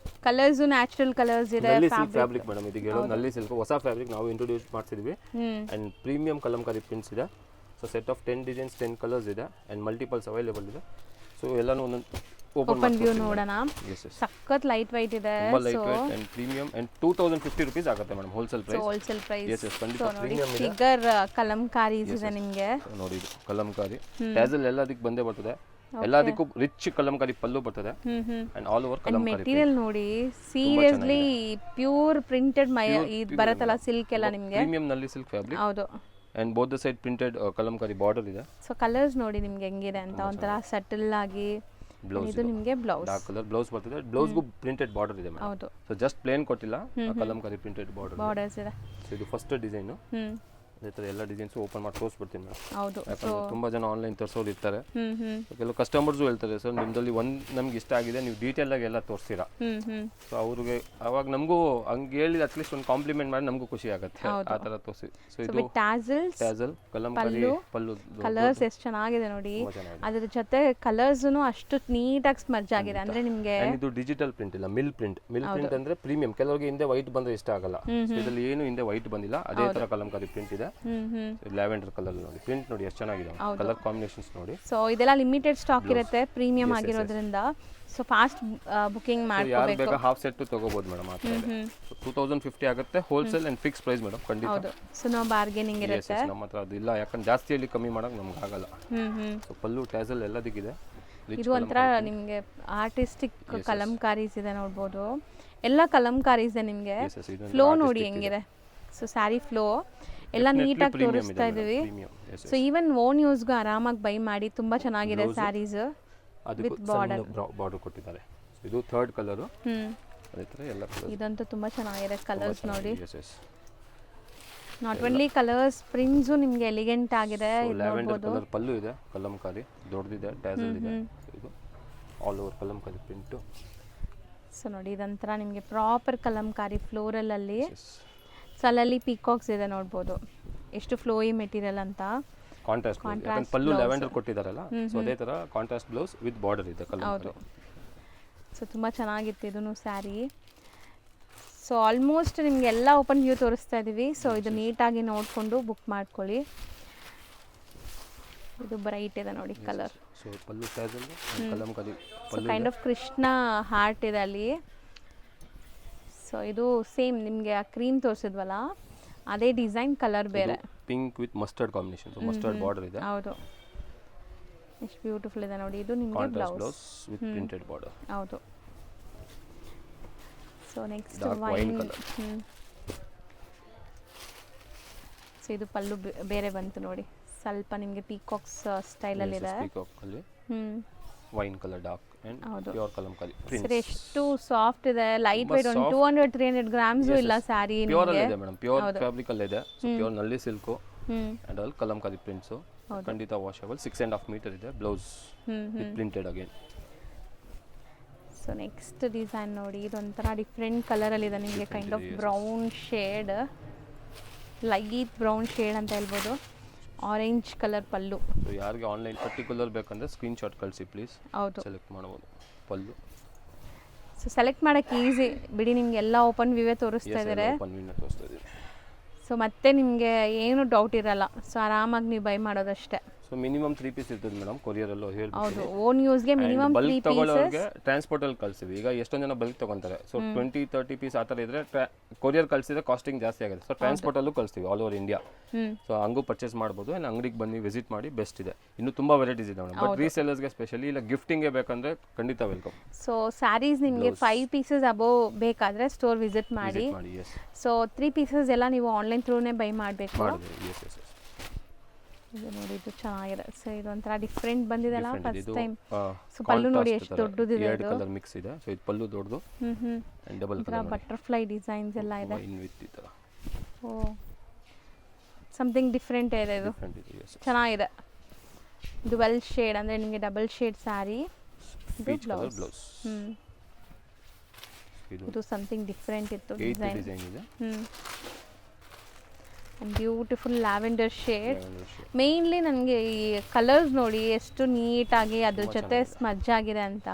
ಕಲರ್ಸ್ ನ್ಯಾಚುರಲ್ ಕಲರ್ಸ್ ಇದೆ. ನಲ್ಲಿ ಸಿಲ್ಕ್ ಫ್ಯಾಬ್ರಿಕ್ ಮೇಡಮ್, ಇದಕ್ಕೆ ಹೇಳೋದು ನಲ್ಲಿ ಸಿಲ್ಕ್ ಹೊಸ ಫ್ಯಾಬ್ರಿಕ್ ನಾವು ಇಂಟ್ರೊಡ್ಯೂಸ್ ಮಾಡ್ತಿದ್ವಿ. ಅಂಡ್ ಪ್ರೀಮಿಯಂ ಕಲಂಕಾರಿ ಪ್ರಿಂಟ್ಸ್ ಇದೆ. So set of 10 designs 10 colours ಇದೆ ಅಂಡ್ ಮಲ್ಟಿಪಲ್ಸ್ ಅವೈಲೇಬಲ್ ಇದೆ. ಸೊ ಎಲ್ಲಾನು ಒಂದೊಂದು ಓಪನ್ ವ್ಯೂ ನೋಡೋಣ. ಸಖತ್ ಲೈಟ್ ವೈಟ್ ಇದೆ. ತುಂಬಾ light white and premium and 2050 rupees ಆಗುತ್ತೆ madam wholesale price. Wholesale price. Yes ಖಂಡಿತ ಪ್ರೀಮಿಯಂ ಇದೆ. ಫಿಗರ್ ಕಲಂಕಾರೀಸ್ ಇದೆ ನಿಮಗೆ. ನೋಡಿ ಇದು ಕಲಂಕಾರಿ ಟ್ಯಾಸಲ್ ಎಲ್ಲದಕ್ಕೆ ಬಂದೇ ಬರ್ತದೆ. ಎಲ್ಲದಕ್ಕೂ ರಿಚ್ ಕಲಂಕಾರಿ ಪಲ್ಲು ಬರ್ತದೆ and all over Kalamkari. Material ನೋಡಿ ಸೀರಿಯಸ್ಲಿ ಪ್ಯೂರ್ ಪ್ರಿಂಟೆಡ್ ಬರುತ್ತಲ್ಲ ಸಿಲ್ಕ್ ಎಲ್ಲ ನಿಮಗೆ. ಪ್ರೀಮಿಯಂ ನಲ್ಲಿ ಸಿಲ್ಕ್ ಫ್ಯಾಬ್ರಿಕ್. ಹೌದು. And both the side printed Kalamkari border ಇದೆ. ಸೊ ಕಲರ್ಸ್ ನೋಡಿ ನಿಮ್ಗೆ ಹೆಂಗಿದೆ ಅಂತ, ಒಂಥರ ಸಟಲ್ ಆಗಿ. ಇದು ನಿಮಗೆ ಬ್ಲೌಸ್, ಡಾರ್ಕ್ ಕಲರ್ ಬ್ಲೌಸ್ ಬರ್ತದೆ. ಬ್ಲೌಸ್ಗೂ ಪ್ರಿಂಟೆಡ್ ಬಾರ್ಡರ್ ಇದೆ. ಹೌದು. ಸೊ ಜಸ್ಟ್ ಪ್ಲೇನ್ ಕೊಟ್ಟಿಲ್ಲ, ಕಲಂಕಾರಿ ಪ್ರಿಂಟೆಡ್ ಬಾರ್ಡರ್ಸ್ ಇದೆ. ಸೊ ಇದು ಫಸ್ಟ್ ಡಿಸೈನ್. ಅದೇ ಥರ ಎಲ್ಲ ಡಿಸೈನ್ಸ್ ಓಪನ್ ಮಾಡಿ ತೋರಿಸ್ಬಿಡ್ತೀನಿ ಮೇಡಮ್. ಹೌದು. ಯಾಕಂದ್ರೆ ತುಂಬಾ ಜನ ಆನ್ಲೈನ್ ತರಿಸೋರು ಇರ್ತಾರೆ. ಕೆಲವು ಕಸ್ಟಮರ್ಸು ಹೇಳ್ತಾರೆ ಸರ್ ನಿಮ್ದಲ್ಲಿ ನಮ್ಗೆ ಇಷ್ಟ ಆಗಿದೆ, ನೀವು ಡೀಟೇಲ್ ಆಗಿ ಎಲ್ಲ ತೋರಿಸ್ತೀರಾ. ಸೊ ಅವ್ರಿಗೆ ಅವಾಗ ನಮಗೂ ಹಂಗೆ ಹೇಳಿ ಅಟ್ಲೀಸ್ಟ್ ಒಂದು ಕಾಂಪ್ಲಿಮೆಂಟ್ ಮಾಡಿ ನಮಗೂ ಖುಷಿ ಆಗುತ್ತೆ ಆ ಥರ ತೋರಿಸಿ. ಸೊ ಇದು ಟ್ಯಾಸಲ್ ಕಲಂಕಾರಿ ಪಲ್ಲು. ಕಲರ್ಸ್ ಎಷ್ಟು ಚೆನ್ನಾಗಿದೆ ನೋಡಿ. ಅದ್ರ ಜೊತೆ ಕಲರ್ಸ್ನು ಅಷ್ಟು ನೀಟಾಗಿ ಸ್ಮರ್ಜ್ ಆಗಿದೆ. ಅಂದ್ರೆ ನಿಮಗೆ ಇದು ಡಿಜಿಟಲ್ ಪ್ರಿಂಟ್ ಇಲ್ಲ, ಮಿಲ್ ಪ್ರಿಂಟ್. ಅಂದ್ರೆ ಪ್ರೀಮಿಯಂ. ಕೆಲವರಿಗೆ ಹಿಂದೆ ವೈಟ್ ಬಂದ್ರೆ ಇಷ್ಟ ಆಗಲ್ಲ. ಇದರಲ್ಲಿ ಏನು ಹಿಂದೆ ವೈಟ್ ಬಂದಿಲ್ಲ, ಅದೇ ತರ ಕಲಂಕಾರಿ ಪ್ರಿಂಟ್ ಇದೆ. ಲ್ಯಾವೆಂಡರ್ ಕಲರ್ ನೋಡಿ, ಪ್ರಿಂಟ್ ನೋಡಿ ಎಷ್ಟು ಚೆನ್ನಾಗಿದೆ, ಕಲರ್ ಕಾಂಬಿನೇಷನ್ಸ್ ನೋಡಿ. ಸೊ ಇದೆಲ್ಲ ಲಿಮಿಟೆಡ್ ಸ್ಟಾಕ್ ಇರುತ್ತೆ ಪ್ರೀಮಿಯಂ ಆಗಿರೋದ್ರಿಂದ. ಸೊ ಫಾಸ್ಟ್ ಬುಕಿಂಗ್ ಮಾಡ್ಕೋಬೇಕು. ಯಾರು ಬೇಕಾ ಹಾಫ್ ಸೆಟ್ ತಗೋಬಹುದು ಮೇಡಮ್. ಆ ತರ 2050 ಆಗುತ್ತೆ wholesale and fix price madam. ಖಂಡಿತ. ಹೌದು. ಸೊ ನೋ ಬಾರ್ಗೇನಿಂಗ್ ಇರುತ್ತೆ ನಮ್ಮ ಹತ್ರ. ಅದು ಇಲ್ಲ, ಯಾಕಂದ್ರೆ ಜಾಸ್ತಿಯಲ್ಲಿ ಕಮ್ಮಿ ಮಾಡಕ್ ನಮ್ಗೆ ಆಗಲ್ಲ. ಸೊ ಪಲ್ಲು ಟ್ಯಾಸಲ್ ಎಲ್ಲದಕ್ಕಿದೆ. ಇದು ಒಂಥರ ನಿಮಗೆ ಆರ್ಟಿಸ್ಟಿಕ್ ಕಲಂಕಾರೀಸ್ ಇದೆ ನೋಡ್ಬೋದು. ಎಲ್ಲ ಕಲಂಕಾರೀಸ್ ಇದೆ ನಿಮಗೆ. ಫ್ಲೋ ನೋಡಿ ಹೆಂಗಿದೆ. ಸೊ ಸ್ಯಾರಿ ಫ್ಲೋ ಎಲ್ಲ ನೀಟಾಗಿ ತೋರಿಸ್ತಾ ಇದೀವಿ. ಸೊ ಈವನ್ ಓನ್ ಯೂಸ್ಗೂ ಆರಾಮಾಗಿ ಬೈ ಮಾಡಿ. ತುಂಬಾ ಚೆನ್ನಾಗಿದೆ ಸ್ಯಾರೀಸ್ ವಿತ್ ಬಾರ್ಡರ್ ಕೊಟ್ಟಿದ್ದಾರೆ. ಇದು ಥರ್ಡ್ ಕಲರ್. ಅದೇ ತರ ಎಲ್ಲ ಕಲರ್ಸ್. ಇದಂತೂ ತುಂಬಾ ಚೆನ್ನಾಗಿದೆ ಕಲರ್ಸ್ ನೋಡಿ. ನಾಟ್ ಓನ್ಲಿ ಕಲರ್ಸ್, ಪ್ರಿಂಟ್ಸ್ ನಿಮಗೆ ಎಲಿಗೆಂಟ್ ಆಗಿದೆ. ಲ್ಯಾವೆಂಡರ್ ಕಲರ್ ಪಲ್ಲು ಇದೆ, ಕಲಂಕಾರಿ ದೊಡ್ಡದಿದೆ, ಟ್ಯಾಸಲ್ ಇದೆ. ಇದು all over Kalamkari print. So ನೋಡಿ ಇದಂತರ ನಿಮಗೆ ಪ್ರಾಪರ್ ಕಲಂಕಾರಿ ಫ್ಲೋರಲ್ ಅಲ್ಲಿ. ಸೊ ಅಲ್ಲಲ್ಲಿ ಪೀಕಾಕ್ಸ್ ಇದೆ ನೋಡ್ಬೋದು, ಎಷ್ಟು ಫ್ಲೋಯಿ ಮೆಟೀರಿಯಲ್ ಅಂತ. ಕಾಂಟ್ರಾಸ್ಟ್ ಪಲ್ಲು ಲ್ಯಾವೆಂಡರ್ ಕೊಟ್ಟಿದ್ದಾರಲ್ಲ, ಸೊ ಅದೇ ತರ ಕಾಂಟ್ರಾಸ್ಟ್ ಬ್ಲೌಸ್ ವಿತ್ ಬಾರ್ಡರ್ ಇದೆ ಕಲಂಕಾರಿ. ಸೊ ತುಂಬ ಚೆನ್ನಾಗಿತ್ತು ಇದೂ ಸ್ಯಾರಿ. ಸೊ ಆಲ್ಮೋಸ್ಟ್ ನಿಮಗೆ ಎಲ್ಲ ಓಪನ್ ವ್ಯೂ ತೋರಿಸ್ತಾ ಇದ್ದೀವಿ. ಸೊ ಇದು ನೀಟಾಗಿ ನೋಡಿಕೊಂಡು ಬುಕ್ ಮಾಡ್ಕೊಳ್ಳಿ. ಇದು ಬ್ರೈಟ್ ಇದೆ ನೋಡಿ colour. So pallu tassel Kalamkari so kind of Krishna heart ಇದೆ ಅಲ್ಲಿ. ಸೊ ಇದು ಸೇಮ್ ನಿಮಗೆ ಆ ಕ್ರೀಮ್ ತೋರಿಸಿದ್ವಲ್ಲ ಅದೇ ಡಿಸೈನ್, ಕಲರ್ ಬೇರೆ. Pink with mustard combination. So mustard border ಇದೆ. ಹೌದು. ಎಷ್ಟು ಬ್ಯೂಟಿಫುಲ್ ಇದೆ ನೋಡಿ. ಇದು ನಿಮಗೆ contrast blouse. Blouse with printed border. ಹೌದು. So next Dark wine wine. colour. So ಇದು ಪಲ್ಲು ಬೇರೆ ಬಂತು ನೋಡಿ, ಸ್ವಲ್ಪ ನಿಮಗೆ ಪೀಕಾಕ್ಸ್ ಸ್ಟೈಲಲ್ಲಿದೆ. ಪೀಕಾಕ್ ಅಲ್ಲಿ ವೈನ್ ಕಲರ್ ಡಾರ್ಕ್ ಅಂಡ್ ಹೌದು. Pure kalamkari sir print. ಎಷ್ಟು ಸಾಫ್ಟ್ ಇದೆ, ಲೈಟ್ ವೆಯ್ಟ್, ಒಂದು soft. 200-300 ಗ್ರಾಮ್ಸು ಇಲ್ಲ ಸ್ಯಾರಿ ಪ್ಯೂರ್ ನಿಮಗೆ. ಅಲ್ಲಿ ಇದೆ ಮೇಡಮ್, ಪ್ಯೂರ್ ಫ್ಯಾಬ್ರಿಕ್ ಅಲ್ಲಿ ಇದೆ. ಸೊ ಪ್ಯೂರ್ ನಲ್ಲಿ silk and all Kalamkari prints. ಖಂಡಿತ ವಾಷಬಲ್. 6.5 ಮೀಟರ್ ಇದೆ. Blouse with printed again. So next design ನೋಡಿ, ಇದೊಂಥರ ಡಿಫ್ರೆಂಟ್ ಕಲರಲ್ಲಿದೆ ನಿಮಗೆ, kind of brown shade, light brown shade ಅಂತ ಹೇಳ್ಬೋದು. ಆರೆಂಜ್ ಕಲರ್ ಪಲ್ಲು. ಸೊ ಯಾರಿಗೆ ಆನ್ಲೈನ್ ಪರ್ಟಿಕ್ಯುಲರ್ ಬೇಕಂದ್ರೆ ಸ್ಕ್ರೀನ್ ಶಾಟ್ ಕಳಿಸಿ ಪ್ಲೀಸ್. ಹೌದು. ಸೆಲೆಕ್ಟ್ ಮಾಡ್ಬೋದು ಪಲ್ಲು. ಸೊ ಸೆಲೆಕ್ಟ್ ಮಾಡೋಕ್ಕೆ ಈಸಿ ಬಿಡಿ, ನಿಮ್ಗೆ ಎಲ್ಲ ಓಪನ್ ವ್ಯೂವೇ ತೋರಿಸ್ತಾ ಇದ್ದಾರೆ. ತೋರಿಸ್ತಾ ಇದ್ದೀನಿ. ಸೊ ಮತ್ತೆ ನಿಮಗೆ ಏನು ಡೌಟ್ ಇರಲ್ಲ. ಸೊ ಆರಾಮಾಗಿ ನೀವು ಬೈ ಮಾಡೋದಷ್ಟೇ. ಸೊ ಮಿನಿಮಮ್ 3 ಪೀಸ್ ಇರ್ತದೆ ಮೇಡಮ್, ಕೊರಿಯರ್ ಅಲ್ಲೂ ಹೌದು, ಹೇಳ್ಬಿಟ್ಟು. ಓನ್ ಯೂಸ್ಗೆ ಮಿನಿಮಮ್ 3 ಬಲ್ಕ್ ಪೀಸಸ್. ತಗೊಳ್ಳೋರಿಗೆ ಟ್ರಾನ್ಸ್ಪೋರ್ಟ್ ಅಲ್ಲಿ ಕಳ್ಸಿವಿ. ಈಗ ಎಷ್ಟೊಂದು ಜನ ಬಲ್ಕ್ ತಗೊಂತಾರೆ. ಸೊ 20-30 ಪೀಸ್ ಆ ಥರ ಇದ್ರೆ ಕೊರಿಯರ್ ಕಳ್ಸಿದ್ರೆ ಕಾಸ್ಟಿಂಗ್ ಜಾಸ್ತಿ ಆಗುತ್ತೆ. ಸೊ ಟ್ರಾನ್ಸ್ಪೋರ್ಟ್ ಅಲ್ಲೂ ಕಳಿಸ್ತೀವಿ ಆಲ್ ಓವರ್ ಇಂಡಿಯಾ. ಸೊ ಹಂಗೂ ಪರ್ಚೇಸ್ ಮಾಡ್ಬೋದು. ಆ್ಯಂಡ್ ಅಂಗಡಿಗೆ ಬನ್ನಿ ವಿಸಿಟ್ ಮಾಡಿ, ಬೆಸ್ಟ್ ಇದೆ. ಇನ್ನೂ ತುಂಬಾ ವೆರೈಟೀಸ್ ಇದೆ ಮೇಡಮ್. ಬಟ್ ರೀಸೆಲ್ಲರ್ಸ್ಗೆ ಸ್ಪೆಷಲಿ ಇಲ್ಲ ಗಿಫ್ಟಿಂಗ್ಗೆ ಬೇಕಂದ್ರೆ ಖಂಡಿತ ವೆಲ್ಕಮ್. ಸೊ ಸ್ಯಾರೀಸ್ ನಿಮಗೆ 5 ಪೀಸಸ್ ಅಬೋವ್ ಬೇಕಾದರೆ ಸ್ಟೋರ್ ವಿಸಿಟ್ ಮಾಡಿ. ಎಸ್ ಸೊ 3 ಪೀಸಸ್ ಎಲ್ಲ ನೀವು ಆನ್ಲೈನ್ ಥ್ರೂನೇ ಬೈ ಮಾಡಬೇಕು. ಮಾಡಿದ್ವಿ. Yes yes yes. ಇದು ನೋಡಿ, ಇದು ಚೆನ್ನಾಗಿದೆ. ಸೊ ಇದೊಂಥರ ಡಿಫ್ರೆಂಟ್ ಬಂದಿದೆಲ್ಲ first time. So contrast pallu ನೋಡಿ ಎಷ್ಟು ದೊಡ್ಡದಿದೆ. ಎರಡು ಕಲರ್ ಮಿಕ್ಸ್ ಇದೆ. ಸೊ ಇದು ಪಲ್ಲು ದೊಡ್ಡದು and double colour butterfly designs ಎಲ್ಲ ಇದೆ. ಇನ್ ವಿತ್ ಈ ಥರ ಓ, ಸಮಥಿಂಗ್ ಡಿಫ್ರೆಂಟ್ ಇದೆ ಇದು. ಡಿಫ್ರೆಂಟ್ ಇದೆ. ಎಸ್. ಚೆನ್ನಾಗಿದೆ. ಇದು ವೆಲ್ ಶೇಡ್ ಅಂದರೆ ನಿಮಗೆ ಡಬಲ್ ಶೇಡ್ ಸ್ಯಾರಿ. ಇದು ಪೀಚ್ ಕಲರ್ ಬ್ಲೌಸ್. ಇದು ಸಮಥಿಂಗ್ ಡಿಫ್ರೆಂಟ್ ಇತ್ತು 8 ಡಿಸೈನ್ ಇದೆ. Beautiful lavender shade. ಮೇನ್ಲಿ ನನಗೆ ಈ ಕಲರ್ಸ್ ನೋಡಿ ಎಷ್ಟು ನೀಟಾಗಿ ಅದ್ರ ಜೊತೆ ಸ್ಮಜ್ ಆಗಿದೆ ಅಂತ.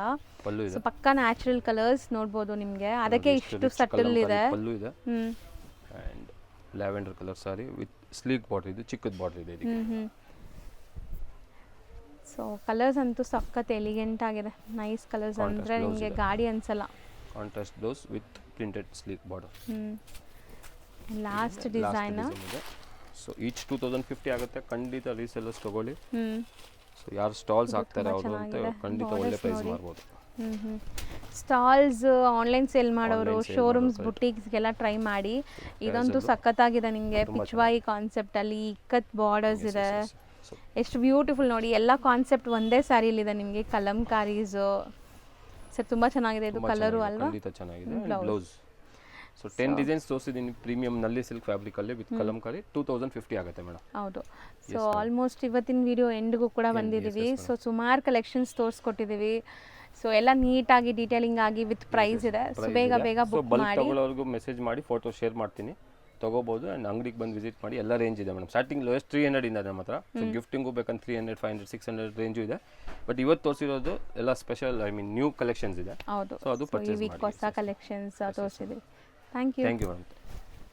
ಪಲ್ಲು ಸೊ ಇದೆ. ಪಕ್ಕಾ ನ್ಯಾಚುರಲ್ ಕಲರ್ಸ್ ನೋಡ್ಬೋದು ನಿಮಗೆ, ಅದಕ್ಕೆ ಇಷ್ಟು ಸಟಲ್ ಇದೆ. ಪಲ್ಲು ಇದೆ and lavender colour sorry with sleek border ಇದೆ, ಚಿಕ್ಕದ ಬಾರ್ಡರ್ ಇದೆ ಇದಕ್ಕೆ. ಸೊ ಕಲರ್ಸ್ ಅಂತೂ ಸಖತ್ ಎಲಿಗೆಂಟ್ ಆಗಿದೆ. ನೈಸ್ ಕಲರ್ಸ್ ಅಂದರೆ ನಿಮಗೆ ಗಾಡಿ ಅನ್ಸಲ್ಲ. Contrast blouse with printed sleek border. Last design. So each 2050 ಆಗುತ್ತೆ. ಖಂಡಿತ ರೀಸೆಲ್ಲರ್ಸ್ ತಗೊಳ್ಳಿ. ಸೊ ಯಾರು ಸ್ಟಾಲ್ಸ್ ಹಾಕ್ತಾರೆ ಅವರು ಅಂತ ಖಂಡಿತ ಒಳ್ಳೆ ಪ್ರೈಸ್ ಮಾಡ್ಬೋದು. ಸ್ಟಾಲ್ಸ್ ಆನ್ಲೈನ್ ಸೇಲ್ ಮಾಡೋರು, ಶೋರೂಮ್ಸ್, ಬುಟೀಕ್ಸ್ಗೆಲ್ಲ ಟ್ರೈ ಮಾಡಿ. ಇದಂತೂ ಸಖತ್ತಾಗಿದೆ ನಿಮಗೆ. ಪಿಚ್ವಾಯಿ ಕಾನ್ಸೆಪ್ಟಲ್ಲಿ ಇಕ್ಕತ್ ಬಾರ್ಡರ್ಸ್ ಇದೆ. ಎಷ್ಟು ಬ್ಯೂಟಿಫುಲ್ ನೋಡಿ. ಎಲ್ಲ ಕಾನ್ಸೆಪ್ಟ್ ಒಂದೇ ಸ್ಯಾರಿಲಿದೆ ನಿಮಗೆ. ಕಲಂಕಾರೀಸು ಸರ್ ತುಂಬ ಚೆನ್ನಾಗಿದೆ. ಇದು ಕಲರು ಅಲ್ವಾ? ಖಂಡಿತ ಚೆನ್ನಾಗಿದೆ. ಬ್ಲೌಸ್ ಸೊ 10 ಡಿಸೈನ್ಸ್ ತೋರಿಸಿದ್ದೀನಿ ಪ್ರೀಮಿಯಂ ನಲ್ಲಿ ಸಿಲ್ಕ್ ಫ್ಯಾಬ್ರಿಕ್ ಅಲ್ಲಿ ವಿತ್ ಕಲಂಕಾರಿ. 2050 ಆಗುತ್ತೆ ಮೇಡಮ್. ಹೌದು. ಸೊ ಆಲ್ಮೋಸ್ಟ್ ಇವತ್ತಿನ ವಿಡಿಯೋ ಎಂಡ್ಗೂ ಕೂಡ ಬಂದಿದ್ದೀವಿ. ಸೊ ಸುಮಾರು ಕಲೆಕ್ಷನ್ಸ್ ತೋರಿಸ್ಕೊಟ್ಟಿದ್ದೀವಿ. ಸೊ ಎಲ್ಲ ನೀಟಾಗಿ ಡೀಟೇಲಿಂಗ್ ಆಗಿ ವಿತ್ ಪ್ರೈಸ್ ಇದೆ. ಸೊ ಬೇಗ ಬುಕ್ ಮಾಡಿ. ತಗೊಳ್ಳೋರ್ಗೂ ಮೆಸೇಜ್ ಮಾಡಿ ಫೋಟೋ ಶೇರ್ ಮಾಡ್ತೀನಿ, ತಗೋಬಹುದು. ಅಂಡ್ ಅಂಗಡಿಗೆ ಬಂದು ವಿಸಿಟ್ ಮಾಡಿ. ಎಲ್ಲ ರೇಂಜ್ ಇದೆ ಮೇಡಮ್. ಸ್ಟಾರ್ಟಿಂಗ್ ಲೋಯೆಸ್ಟ್ 300 ಇಂದ ನಮ್ಮ ಹತ್ರ. ಸೊ ಗಿಫ್ಟಿಂಗು ಬೇಕಂದ್ರೆ 300, 500, 600 ರೇಂಜು ಇದೆ. ಬಟ್ ಇವತ್ತು ತೋರಿಸಿರೋದು ಎಲ್ಲ special, I mean new collections ಇದೆ. ಹೌದು. ಸೊ ಅದು ಪರ್ಚೇಸ್ ಮಾಡಿ. ಹೊಸ ಕಲೆಕ್ಷನ್ಸ್ ತೋರಿಸಿದ್ದೀವಿ. Thank you. Thank you madam.